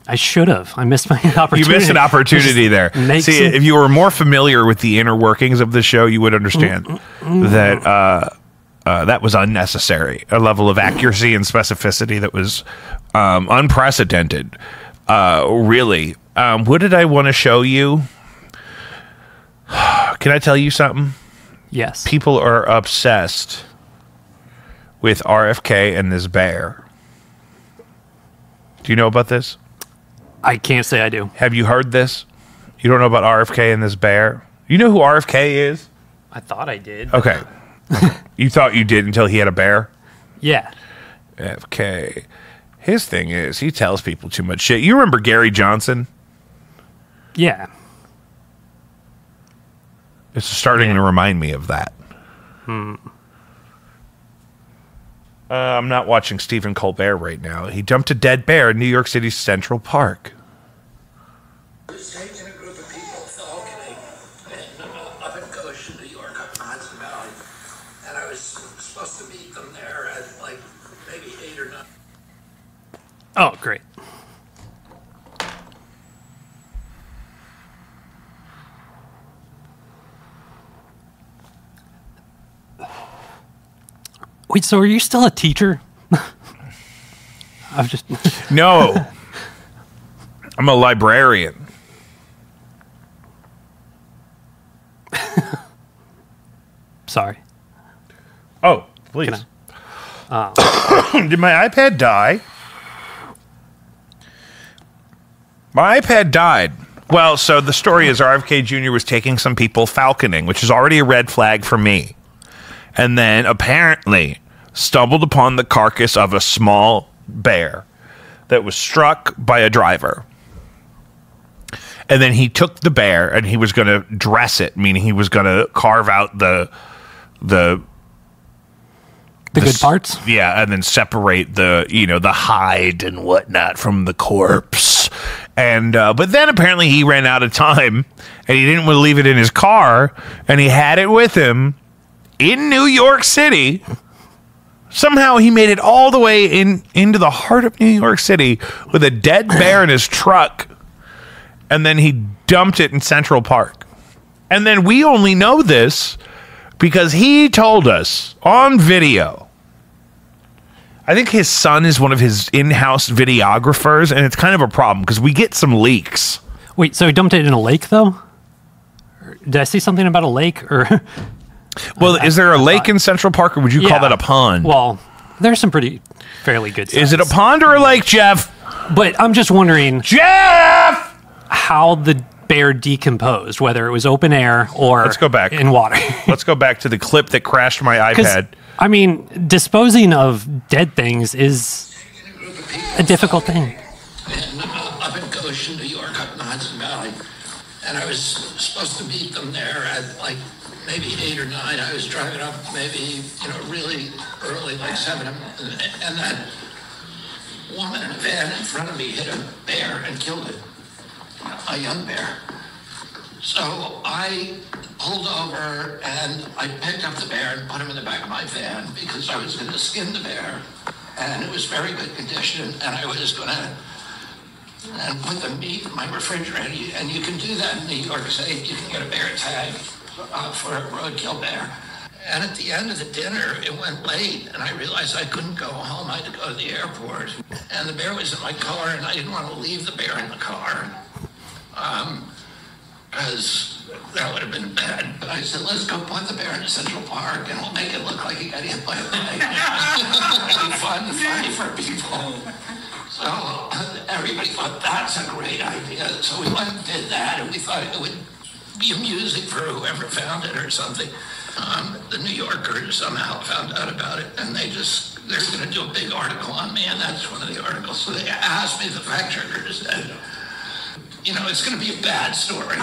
I should have. I missed my opportunity. You missed an opportunity there. See, if you were more familiar with the inner workings of the show, you would understand that that was unnecessary. A level of accuracy and specificity that was unprecedented. Really. What did I want to show you? Can I tell you something? Yes. People are obsessed with RFK and this bear. Do you know about this? I can't say I do. Have you heard this? You don't know about RFK and this bear? You know who RFK is? I thought I did. Okay. You thought you did until he had a bear? Yeah. RFK. His thing is, he tells people too much shit. You remember Gary Johnson? Yeah. It's starting to remind me of that. I'm not watching Stephen Colbert right now. He dumped a dead bear in New York City's Central Park. Stayed in a group of people, up in Goshen, New York, up in Hudson Valley, and I was supposed to meet them there at like maybe 8 or 9. Oh, great. Wait, so are you still a teacher? I've just... No. I'm a librarian. Sorry. Oh, please. Did my iPad die? My iPad died. Well, so the story is RFK Jr. was taking some people falconing, which is already a red flag for me. And then apparently stumbled upon the carcass of a small bear that was struck by a driver. And then he took the bear and he was going to dress it, meaning he was going to carve out the good parts? Yeah, and then separate the hide and whatnot from the corpse. And but then apparently he ran out of time and he didn't want to leave it in his car and he had it with him in New York City. Somehow he made it all the way into the heart of New York City with a dead bear in his truck. And then he dumped it in Central Park. And then we only know this because he told us on video. I think his son is one of his in-house videographers, and it's kind of a problem because we get some leaks. Wait, so he dumped it in a lake, though? Did I see something about a lake? Or well, is there a lake in Central Park, or would you call that a pond? Well, there's some fairly good size. Is it a pond or a lake, Jeff? But I'm just wondering, Jeff, how the bear decomposed, whether it was open air or let's go back in water. Let's go back to the clip that crashed my iPad. I mean, disposing of dead things is a difficult thing. And up in Goshen, New York, up in the Hudson Valley, and I was supposed to meet them there at like maybe 8 or 9. I was driving up maybe, really early, like 7, and that woman in a van in front of me hit a bear and killed it, a young bear. So I pulled over and I picked up the bear and put him in the back of my van because I was going to skin the bear, and it was very good condition, and I was going to put the meat in my refrigerator, and you can do that in New York State. You can get a bear tag for a roadkill bear. And at the end of the dinner, it went late, and I realized I couldn't go home. I had to go to the airport, and the bear was in my car, and I didn't want to leave the bear in the car because that would have been bad. But I said, let's go put the bear in Central Park, and we'll make it look like he got hit by a bike. It'll be funny for people. So everybody thought that's a great idea. So we went and did that, and we thought it would be amusing for whoever found it or something. The New Yorker somehow found out about it, and they're going to do a big article on me, and that's one of the articles. So they asked me, the fact checker said, it's going to be a bad story.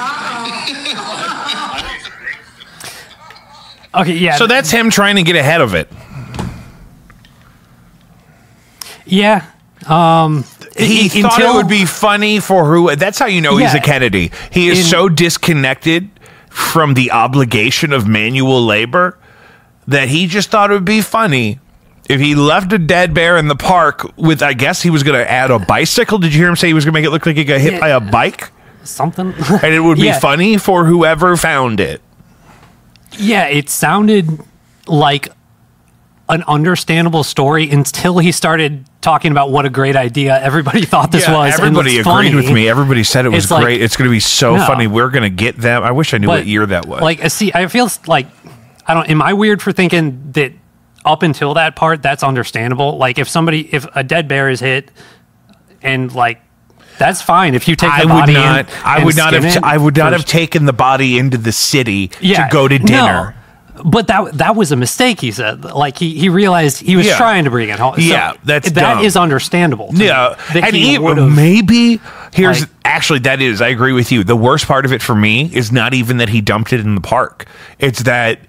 Okay, yeah. So that's him trying to get ahead of it. Yeah. He thought it would be funny for who. That's how you know he's a Kennedy. He is so disconnected from the obligation of manual labor that he just thought it would be funny if he left a dead bear in the park with, I guess he was going to add a bicycle. Did you hear him say he was going to make it look like he got hit by a bike? Something. And it would be funny for whoever found it. Yeah, it sounded like an understandable story until he started talking about what a great idea everybody thought this was. Everybody and agreed with me. Everybody said it was great. It's going to be so funny. We're going to get them. I wish I knew what year that was. I feel like, am I weird for thinking that up until that part, that's understandable? Like, if a dead bear is hit and that's fine if you take the body I would not have taken the body into the city to go to dinner. No. But that was a mistake, he said. He realized he was trying to bring it home. Yeah, so that is understandable. Yeah, and maybe here's actually that is. I agree with you. The worst part of it for me is not even that he dumped it in the park. It's that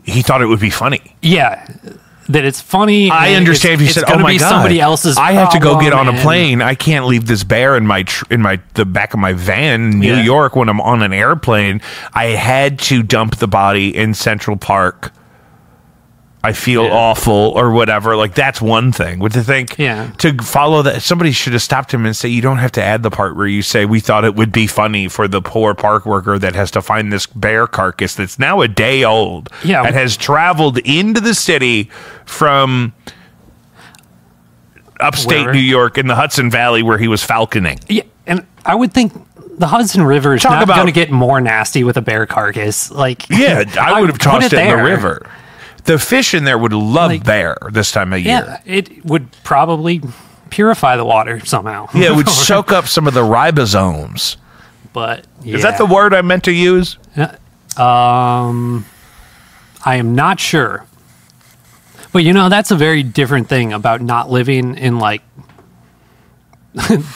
he thought it would be funny. Yeah, that it's funny. I understand if you said, "Oh my God, somebody else's I have to go get on a plane. I can't leave this bear in the back of my van in New York when I'm on an airplane. I had to dump the body in Central Park. I feel awful or whatever." Like, that's one thing. But to think, to follow that, somebody should have stopped him and say, you don't have to add the part where you say, we thought it would be funny for the poor park worker that has to find this bear carcass that's now a day old and has traveled into the city from upstate New York in the Hudson Valley where he was falconing. Yeah, and I would think the Hudson River is not going to get more nasty with a bear carcass. I would have tossed it in the river. The fish in there would love bear this time of year. Yeah, it would probably purify the water somehow. Yeah, it would soak up some of the ribosomes. But is that the word I meant to use? I am not sure. But that's a very different thing about not living in the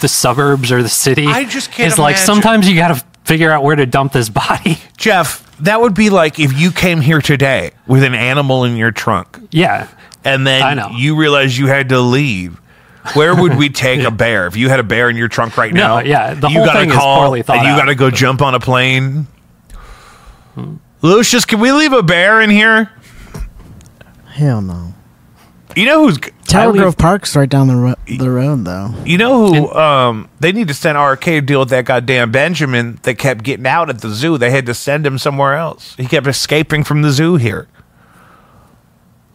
suburbs or the city. I just can't imagine. Sometimes you got to figure out where to dump this body. Jeff, that would be like if you came here today with an animal in your trunk. Yeah. And then you realized you had to leave. Where would we take a bear? If you had a bear in your trunk right now, the whole thing is poorly thought out. And you got to go jump on a plane. Lucius, can we leave a bear in here? Hell no. You know who's Tower Grove Park's right down the road, though. You know who? They need to send RK deal with that goddamn Benjamin that kept getting out at the zoo. They had to send him somewhere else. He kept escaping from the zoo here.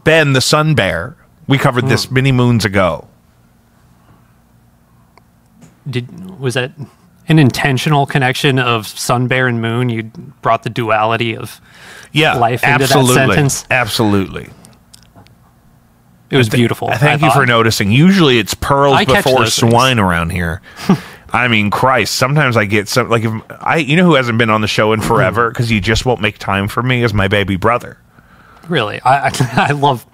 Ben, the sun bear. We covered this many moons ago. Was that an intentional connection of sun bear and moon? You brought the duality of life into that sentence. Absolutely. It was beautiful. Thank you for noticing. Usually it's pearls before swine around here. I mean, Christ, sometimes I get some, like, you know who hasn't been on the show in forever because he just won't make time for me is my baby brother. Really? I love,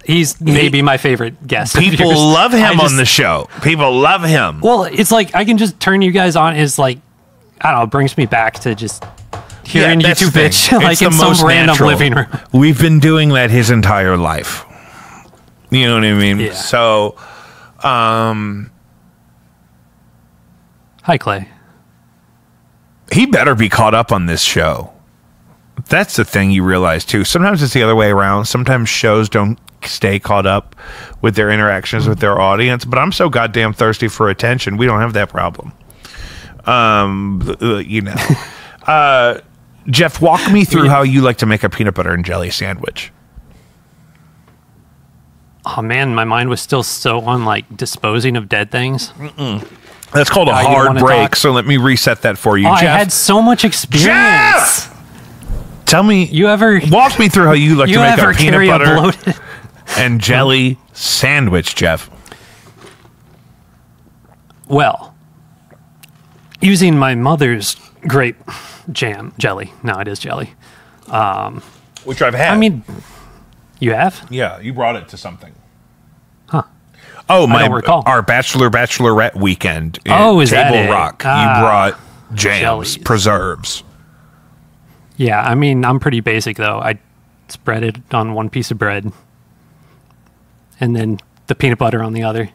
he's maybe my favorite guest. People love him on the show. People love him. Well, it's like, I can just turn you guys on. It's like, I don't know, it brings me back to just hearing you two bitch like in some random living room. We've been doing that his entire life. You know what I mean? Yeah. So, hi, Clay. He better be caught up on this show. That's the thing you realize, too. Sometimes it's the other way around. Sometimes shows don't stay caught up with their interactions with their audience. But I'm so goddamn thirsty for attention. We don't have that problem. You know. Jeff, walk me through how you like to make a peanut butter and jelly sandwich. Oh man, my mind was still so on like disposing of dead things. That's called a hard break. So let me reset that for you, Jeff. I had so much experience. Jeff! Tell me, walk me through how you like to make a peanut butter and jelly sandwich, Jeff. Well, using my mother's grape jam jelly. No, it is jelly. Which I've had. I mean, you have? Yeah, you brought it to something. Huh. Oh, our bachelorette weekend in is that Table it? Rock. You brought jams, jellies. preserves. Yeah, I mean, I'm pretty basic, though. I spread it on one piece of bread and then the peanut butter on the other.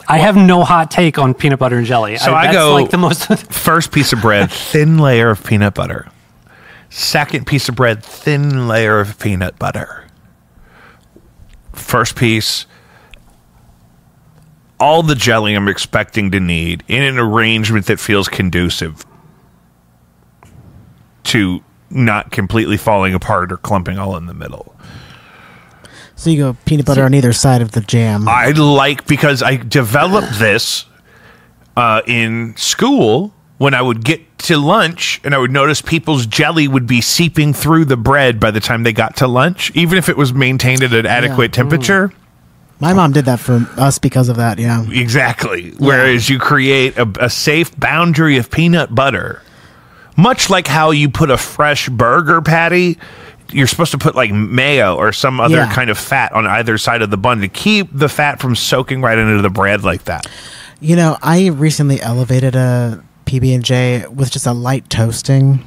I have no hot take on peanut butter and jelly. So I go like the most first piece of bread, thin layer of peanut butter. Second piece of bread, thin layer of peanut butter. First piece, all the jelly I'm expecting to need in an arrangement that feels conducive to not completely falling apart or clumping all in the middle. So you go peanut butter on either side of the jam. Because I developed this in school when I would get to lunch and I would notice people's jelly would be seeping through the bread by the time they got to lunch, even if it was maintained at an adequate temperature. My mom did that for us because of that, yeah. Exactly. Yeah. Whereas you create a safe boundary of peanut butter, much like how you put a fresh burger patty, you're supposed to put like mayo or some other kind of fat on either side of the bun to keep the fat from soaking right into the bread like that. You know, I recently elevated a PB&J with just a light toasting.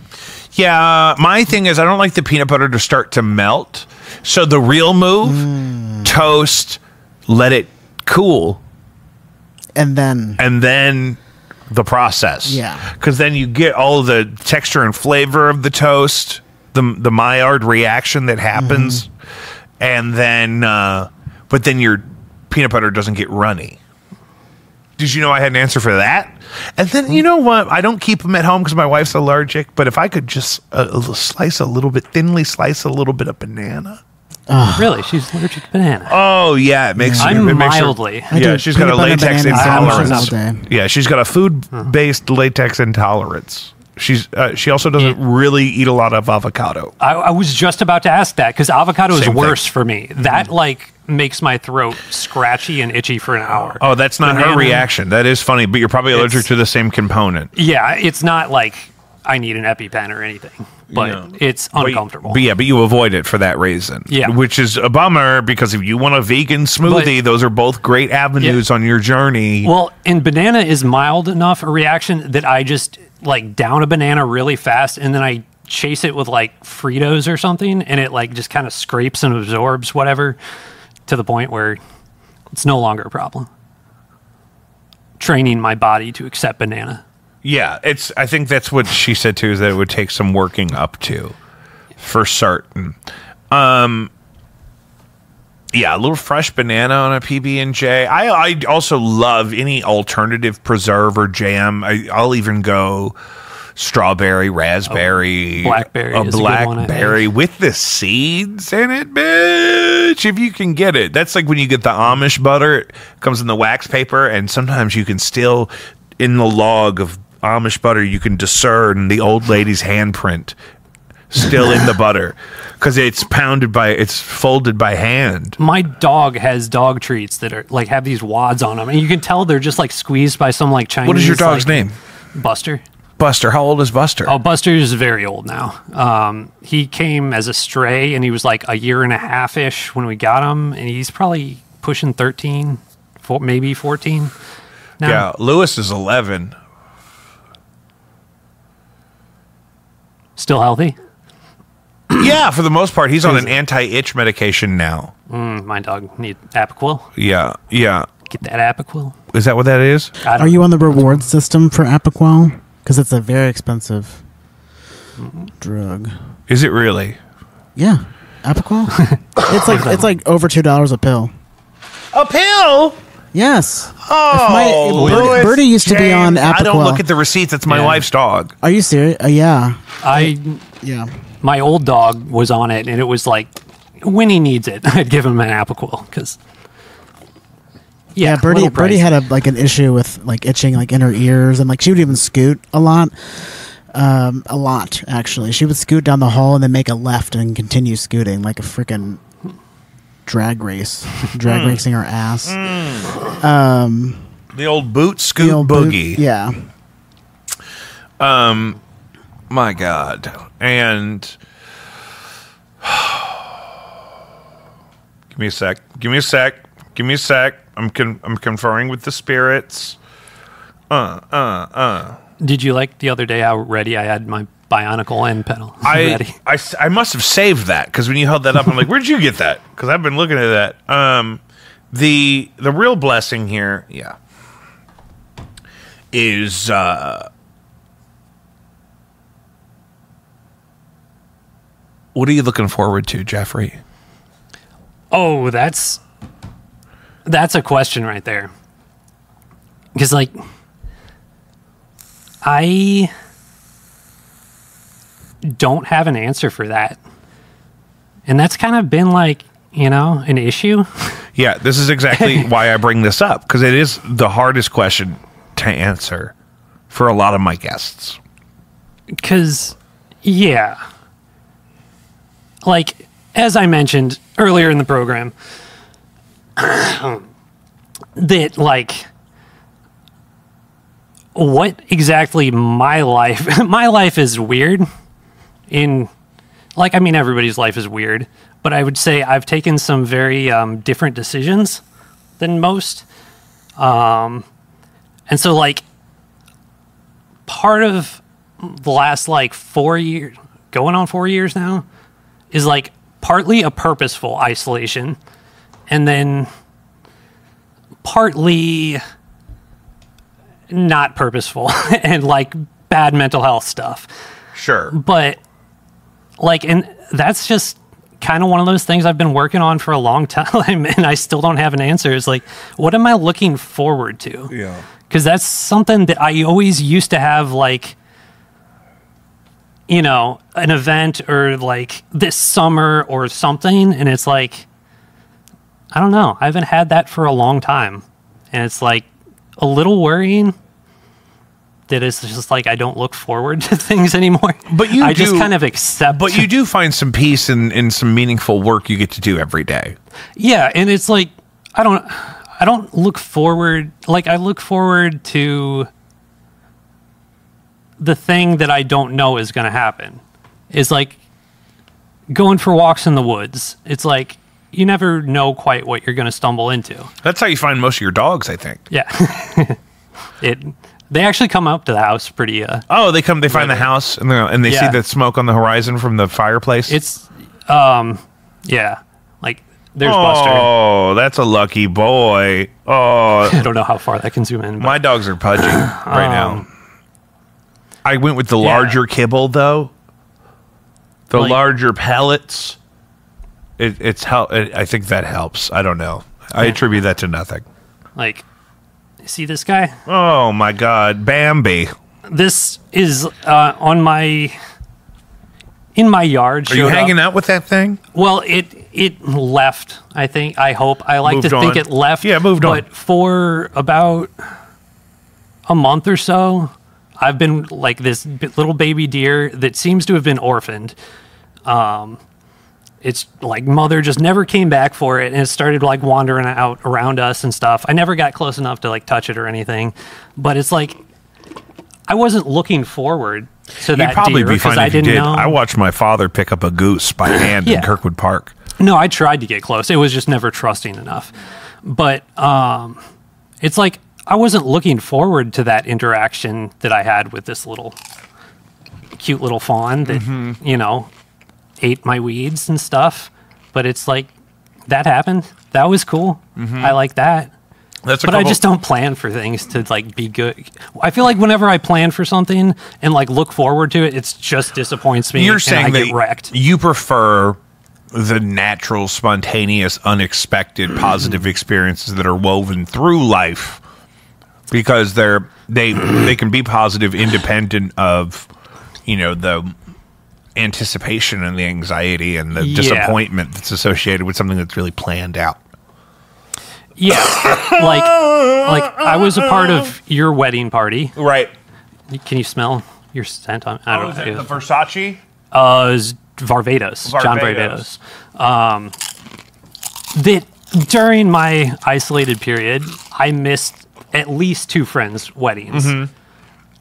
Yeah, my thing is I don't like the peanut butter to start to melt. So the real move, toast, let it cool. And then the process. Yeah. Because then you get all of the texture and flavor of the toast, the Maillard reaction that happens, and then, but then your peanut butter doesn't get runny. Did you know I had an answer for that? And then, you know what? I don't keep them at home because my wife's allergic, but if I could just thinly slice a little bit of banana. Really? She's allergic to banana? Oh, yeah. It makes mildly. Yeah, she's got a latex intolerance. Yeah, she's got a food-based latex intolerance. She also doesn't really eat a lot of avocado. I was just about to ask that because avocado is worse for me. That makes my throat scratchy and itchy for an hour. Oh, that's not her reaction. That is funny, but you're probably allergic to the same component. Yeah, it's not like I need an EpiPen or anything, but it's uncomfortable. But you avoid it for that reason. Yeah, which is a bummer because if you want a vegan smoothie, those are both great avenues on your journey. Well, and banana is mild enough a reaction that I just down a banana really fast and then I chase it with Fritos or something and it just kind of scrapes and absorbs whatever to the point where it's no longer a problem. Training my body to accept banana. Yeah, I think that's what she said too, is that it would take some working up to for certain. Yeah, a little fresh banana on a PB&J. I also love any alternative preserve or jam. I'll even go strawberry, raspberry, blackberry a is a good one, I blackberry think. with the seeds in it, bitch. If you can get it, that's like when you get the Amish butter. It comes in the wax paper, and sometimes you can still, in the log of Amish butter, you can discern the old lady's handprint still in the butter because it's folded by hand. My dog has dog treats that are like have these wads on them, and you can tell they're just like squeezed by some like Chinese. What is your dog's name? Buster. Buster. How old is Buster? Oh, Buster is very old now. He came as a stray, and he was like a year and a half-ish when we got him, and he's probably pushing 13, maybe 14 now. Yeah, Lewis is 11. Still healthy? Yeah, for the most part. He's on an anti-itch medication now. My dog need Apoquil. Yeah. Get that Apoquil. Is that what that is? Are you on the reward system for Apoquel? Because it's a very expensive drug. Is it really? Yeah, Apoquel. it's like over $2 a pill. A pill? Yes. Oh, Birdie used to be on Apoquel. I don't look at the receipts. It's my wife's dog. Are you serious? Yeah. Yeah. My old dog was on it, and it was like, when he needs it, I'd give him an Apoquil, because... Yeah, Birdie had an issue with like itching like in her ears, and like she would even scoot a lot actually. She would scoot down the hall and then make a left and continue scooting like a freaking drag racing her ass. The old boot scoot boogie. Yeah. My God. And give me a sec. I'm conferring with the spirits. Did you like the other day how ready I had my Bionicle end pedal? Ready. I must have saved that because when you held that up, I'm like, where'd you get that? Because I've been looking at that. The real blessing here, is what are you looking forward to, Jeffrey? Oh, that's a question right there. Because, like, I don't have an answer for that. And that's kind of been, like, an issue. Yeah, this is exactly why I bring this up, because it is the hardest question to answer for a lot of my guests. Because, like, as I mentioned earlier in the program, that like what exactly my life is weird in like, I mean, everybody's life is weird, but I would say I've taken some very different decisions than most, and so like part of the last like 4 years, going on 4 years now, is like partly a purposeful isolation, and then partly not purposeful and like bad mental health stuff. Sure. But like, and that's just kind of one of those things I've been working on for a long time, and I still don't have an answer. It's like, what am I looking forward to? Yeah. Because that's something that I always used to have, like, an event or like this summer or something, and it's like, I don't know. I haven't had that for a long time, and it's like a little worrying that it's just like I don't look forward to things anymore. But I just kind of accept. But you do find some peace in some meaningful work you get to do every day. Yeah, and it's like I don't look forward. Like, I look forward to the thing that I don't know is going to happen. Is like going for walks in the woods. It's like you never know quite what you're going to stumble into. That's how you find most of your dogs, I think. Yeah. They actually come up to the house pretty... they find the house, and they see the smoke on the horizon from the fireplace? It's, like, there's Buster. Oh, that's a lucky boy. Oh. I don't know how far that can zoom in. My dogs are pudgy right now. I went with the larger kibble, though. The larger pellets. it's help. I think that helps. I don't know. I attribute that to nothing. Like, see this guy? Oh my God, Bambi! This is in my yard. Are you hanging out with that thing? Well, it left. I think. I hope. I like Moved to think on. it left. Yeah, moved on. But for about a month or so, I've been like this little baby deer that seems to have been orphaned. It's like mother just never came back for it, and it started like wandering out around us and stuff. I never got close enough to like touch it or anything, but it's like I wasn't looking forward to that You'd probably deer be fine I if you didn't did. know. I watched my father pick up a goose by hand in Yeah. Kirkwood Park. No, I tried to get close. It was just never trusting enough. But it's like I wasn't looking forward to that interaction that I had with this little cute little fawn that, you know, ate my weeds and stuff. But it's like that happened. That was cool. I like that. That's I just don't plan for things to like be good. I feel like whenever I plan for something and like look forward to it, it just disappoints me. You're saying and I that get wrecked. you prefer the natural, spontaneous, unexpected, positive experiences that are woven through life because they can be positive, independent of, you know, the anticipation and the anxiety and the disappointment that's associated with something that's really planned out. Yeah, like I was a part of your wedding party. Right. Can you smell your scent? I don't know. The Versace? It was Varvatos, John Varvatos. That during my isolated period, I missed at least 2 friends' weddings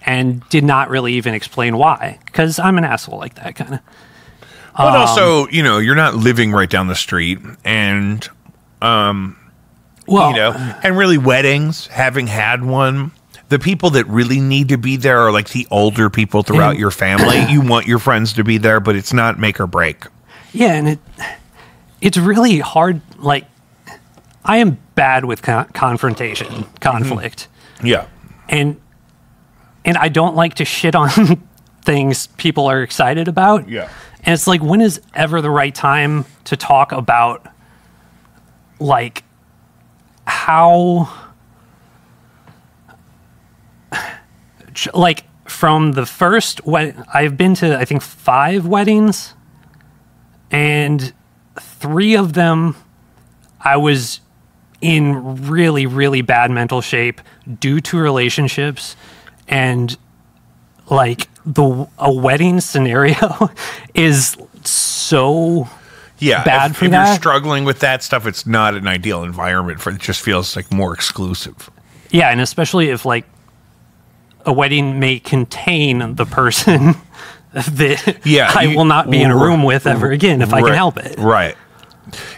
and did not really even explain why, because I'm an asshole like that kind of. But also, you know, you're not living right down the street, and well, you know, and really weddings, having had one, the people that really need to be there are like the older people throughout your family. You want your friends to be there, but it's not make or break. Yeah, and it's really hard. Like, I am bad with confrontation, conflict. Yeah. And I don't like to shit on things people are excited about. Yeah. And it's like, when is ever the right time to talk about, like, how, like, from the first I've been to, I think, 5 weddings, and 3 of them I was in really, really bad mental shape due to relationships, and like a wedding scenario is so bad for if that. you're struggling with that stuff, it's not an ideal environment for it. Just feels like more exclusive. Yeah, and especially if like a wedding may contain the person that I will not be in a room with ever again if I can help it. Right.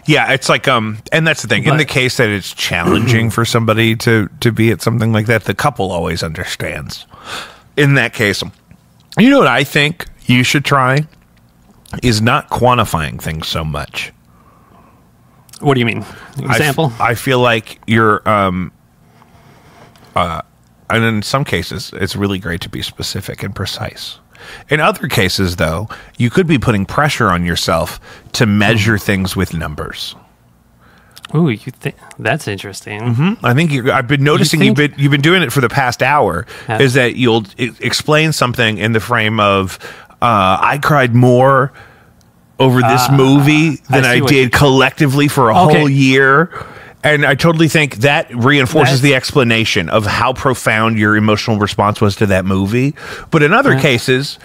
Yeah, it's like and that's the thing. In the case that it's challenging for somebody to be at something like that, the couple always understands. In that case, you know what I think you should try is not quantifying things so much. What do you mean? Example? I feel like you're and in some cases it's really great to be specific and precise. In other cases, though, you could be putting pressure on yourself to measure things with numbers. Ooh, you think that's interesting? I think I've been noticing you've been doing it for the past hour. Yeah. Is that you'll explain something in the frame of I cried more over this movie than I did collectively for a whole year. And I totally think that reinforces the explanation of how profound your emotional response was to that movie. But in other cases,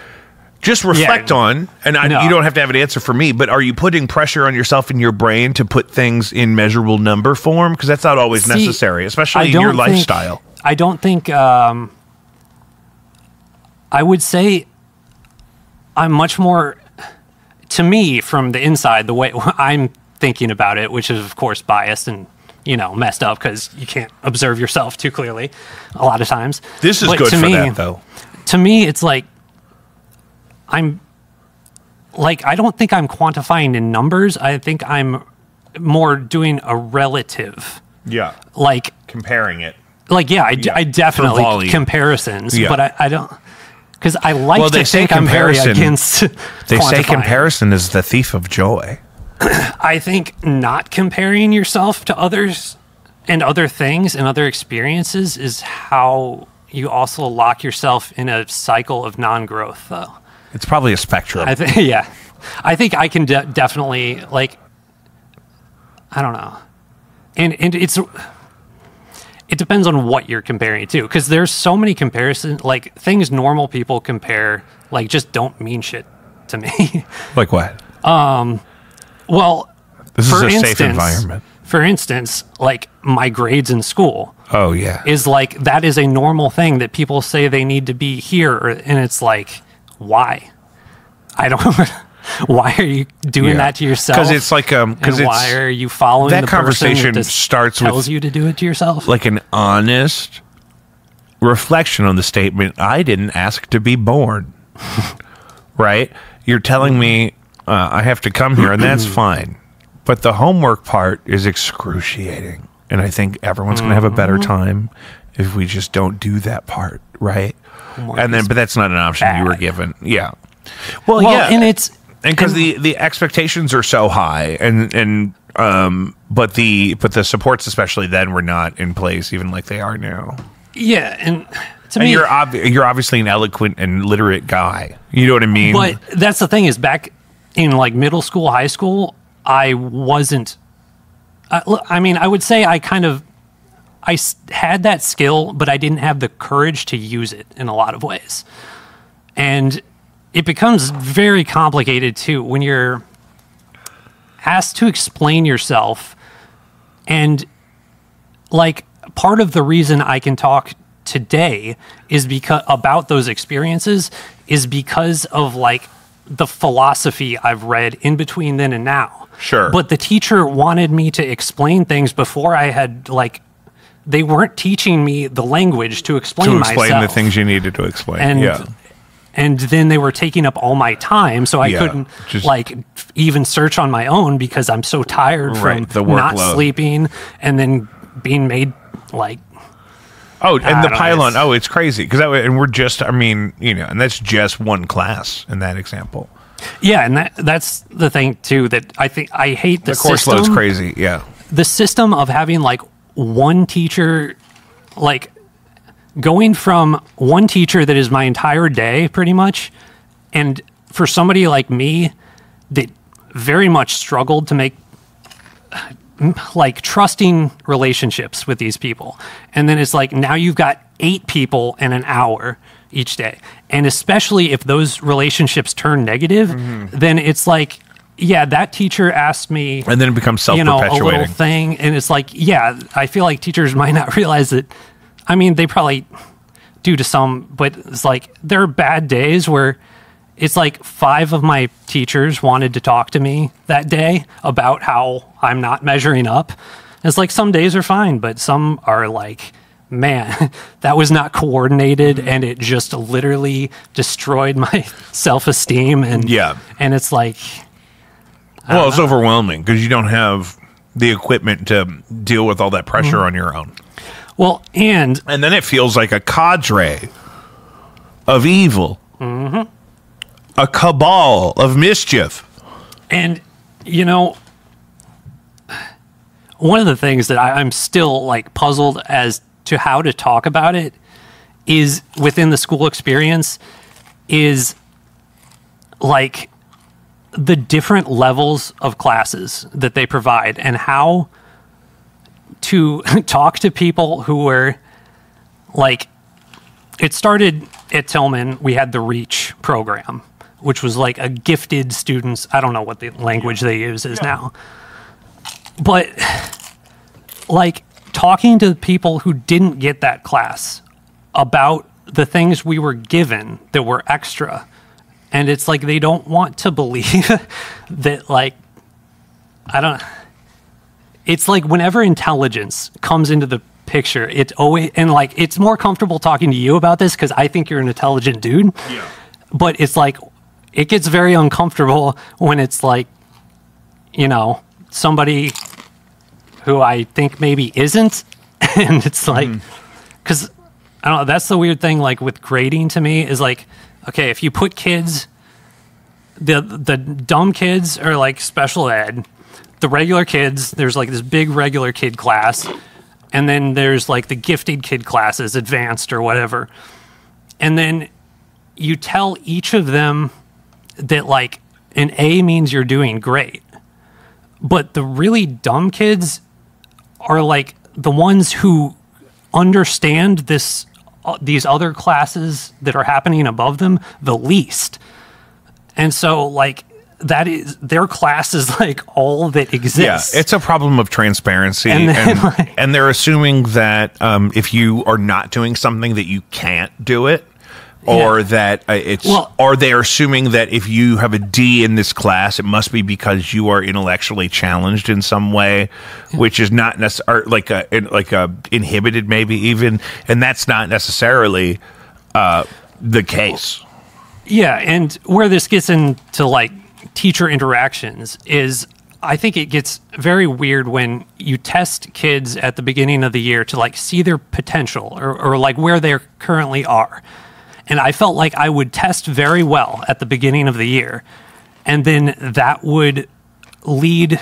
just reflect on, and you don't have to have an answer for me, but are you putting pressure on yourself in your brain to put things in measurable number form? Because that's not always necessary, especially in your lifestyle. I don't think, I would say I'm much more, to me, from the inside, the way I'm thinking about it, which is, of course, biased and, you know, messed up because you can't observe yourself too clearly a lot of times. This is good for that, though. To me, it's like, I don't think I'm quantifying in numbers. I think I'm more doing a relative. Yeah. Like comparing it. Like, I definitely comparisons, but I don't, because I like to think I'm very against They say comparison is the thief of joy. I think not comparing yourself to others and other things and other experiences is how you also lock yourself in a cycle of non-growth, though. It's probably a spectrum. I think, yeah. I think I can definitely, like, I don't know. And it depends on what you're comparing it to, because there's so many comparisons, like things normal people compare, like just don't mean shit to me. Like what? Well, this is a safe environment. For instance, like my grades in school. Oh yeah, is like that is a normal thing that people say they need to be here, and it's like, why? I don't. Why are you doing that to yourself? Because it's like because why are you following that the conversation person that starts tells with you to do it to yourself? Like an honest reflection on the statement, I didn't ask to be born. Right? You're telling me I have to come here, and that's fine. But the homework part is excruciating. And I think everyone's going to have a better time if we just don't do that part, right? But that's not an option you were given. Yeah. Well, yeah. And because the expectations are so high, but the supports, especially then, were not in place, even like they are now. Yeah, and to me, you're obviously an eloquent and literate guy. You know what I mean? But that's the thing is, back in like middle school, high school, I wasn't. I mean, I would say I had that skill, but I didn't have the courage to use it in a lot of ways, and it becomes very complicated too when you're asked to explain yourself. And like part of the reason I can talk today is because about those experiences is because of like the philosophy I've read in between then and now. Sure. But the teacher wanted me to explain things before I had they weren't teaching me the language to explain myself. The things you needed to explain. And then they were taking up all my time, so I couldn't even search on my own because I'm so tired from not sleeping and then being made like. Oh, and the pylon. Oh, it's crazy and we're just. I mean, and that's just one class in that example. Yeah, and that's the thing too that I think I hate the course system. load's crazy. Yeah, the system of having like one teacher, like. Going from one teacher that is my entire day, pretty much, and for somebody like me that very much struggled to make like trusting relationships with these people. And then it's like now you've got 8 people in an hour each day. And especially if those relationships turn negative, then it's like, yeah, that teacher asked me. And then it becomes self-perpetuating. A little thing. And it's like, yeah, I feel like teachers might not realize that. I mean, they probably do to some, but it's like there are bad days where it's like 5 of my teachers wanted to talk to me that day about how I'm not measuring up. It's like some days are fine, but some are like, man, that was not coordinated and it just literally destroyed my self-esteem. And and it's like, well, it's overwhelming because you don't have the equipment to deal with all that pressure on your own. Well, and then it feels like a cadre of evil, a cabal of mischief. And, one of the things that I'm still like puzzled as to how to talk about it is within the school experience is like the different levels of classes that they provide and how to talk to people who were like, it started at Tillman. We had the REACH program, which was like a gifted students. I don't know what the language they use is now, but like talking to people who didn't get that class about the things we were given that were extra. And it's like, they don't want to believe that like, it's like whenever intelligence comes into the picture, it's always, and like, it's more comfortable talking to you about this because I think you're an intelligent dude. Yeah. But it's like, it gets very uncomfortable when it's like, somebody who I think maybe isn't. And it's like, because I don't know, that's the weird thing, like with grading to me is like, okay, if you put kids the dumb kids are like special ed. The regular kids, there's like this big regular kid class, and then there's like the gifted kid classes, advanced or whatever. And then you tell each of them that like an A means you're doing great. But the really dumb kids are like the ones who understand these other classes that are happening above them the least. And so like that is their class is like all that exists. Yeah, it's a problem of transparency, And then, and they're assuming that if you are not doing something that you can't do it, or that or they're assuming that if you have a D in this class, it must be because you are intellectually challenged in some way, which is not necessarily like a inhibited maybe even, and that's not necessarily the case. Yeah, and where this gets into like teacher interactions is I think it gets very weird when you test kids at the beginning of the year to like see their potential or like where they currently are. And I felt like I would test very well at the beginning of the year, and then that would lead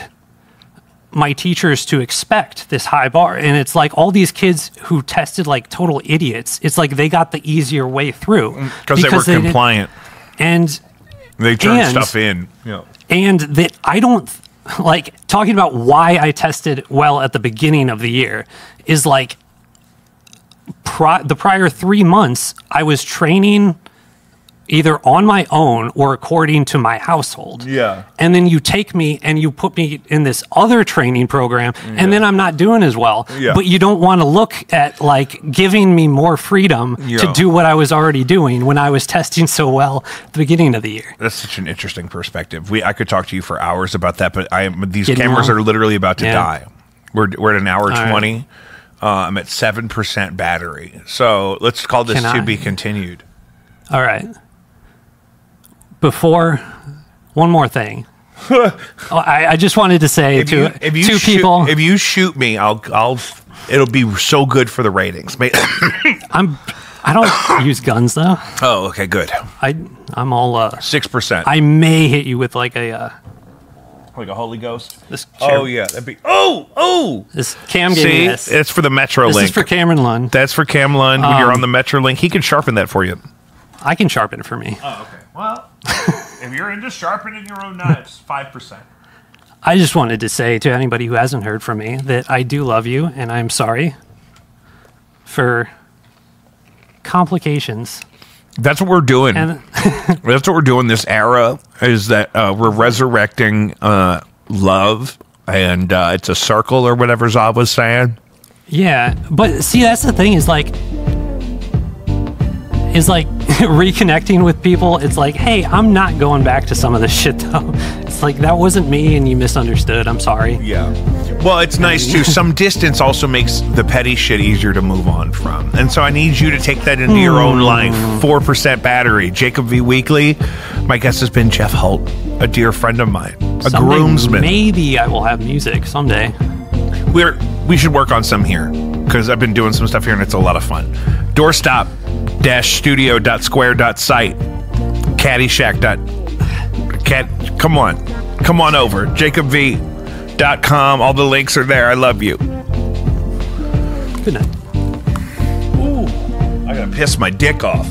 my teachers to expect this high bar. And it's like all these kids who tested like total idiots, it's like they got the easier way through. Because they were compliant. And they turned stuff in. Yeah. And that I don't, like, talking about why I tested well at the beginning of the year is like, the prior 3 months, I was training either on my own or according to my household. Yeah. And then you take me and you put me in this other training program, and then I'm not doing as well. Yeah. But you don't want to look at like giving me more freedom to do what I was already doing when I was testing so well at the beginning of the year. That's such an interesting perspective. I could talk to you for hours about that, but these Getting cameras long. are literally about to die. We're at an hour 20. Right. I'm at 7% battery. So let's call this to be continued. All right. Before, one more thing. I just wanted to say to two people. If you shoot me, it'll be so good for the ratings. I don't use guns though. Oh, okay, good. I'm all 6%. I may hit you with like a Holy Ghost. this chair. Oh yeah, that'd be. Oh. This Cam gave me this. It's for the Metro This Link. is for Cameron Lund. That's for Cam Lund. When you're on the Metro Link, he can sharpen that for you. I can sharpen it for me. Oh, okay. Well, if you're into sharpening your own knives, 5%. I just wanted to say to anybody who hasn't heard from me that I do love you and I'm sorry for complications. That's what we're doing. And That's what we're doing this era, is that we're resurrecting love, and it's a circle or whatever Zob was saying. yeah, but see, that's the thing is like reconnecting with people. It's like, hey, I'm not going back to some of this shit though. It's like, that wasn't me and you misunderstood. I'm sorry. Yeah. Well, it's nice too. Some distance also makes the petty shit easier to move on from. And so I need you to take that into your own life. 4% battery. Jacob V. Weekly. My guest has been Jeff Holt, a dear friend of mine, a Someday, groomsman. maybe I will have music someday. We should work on some here, because I've been doing some stuff here and it's a lot of fun. Doorstop-Studio.Square.Site. Caddyshack. Come on over. JacobV.com. All the links are there. I love you. Good night. Ooh, I gotta piss my dick off.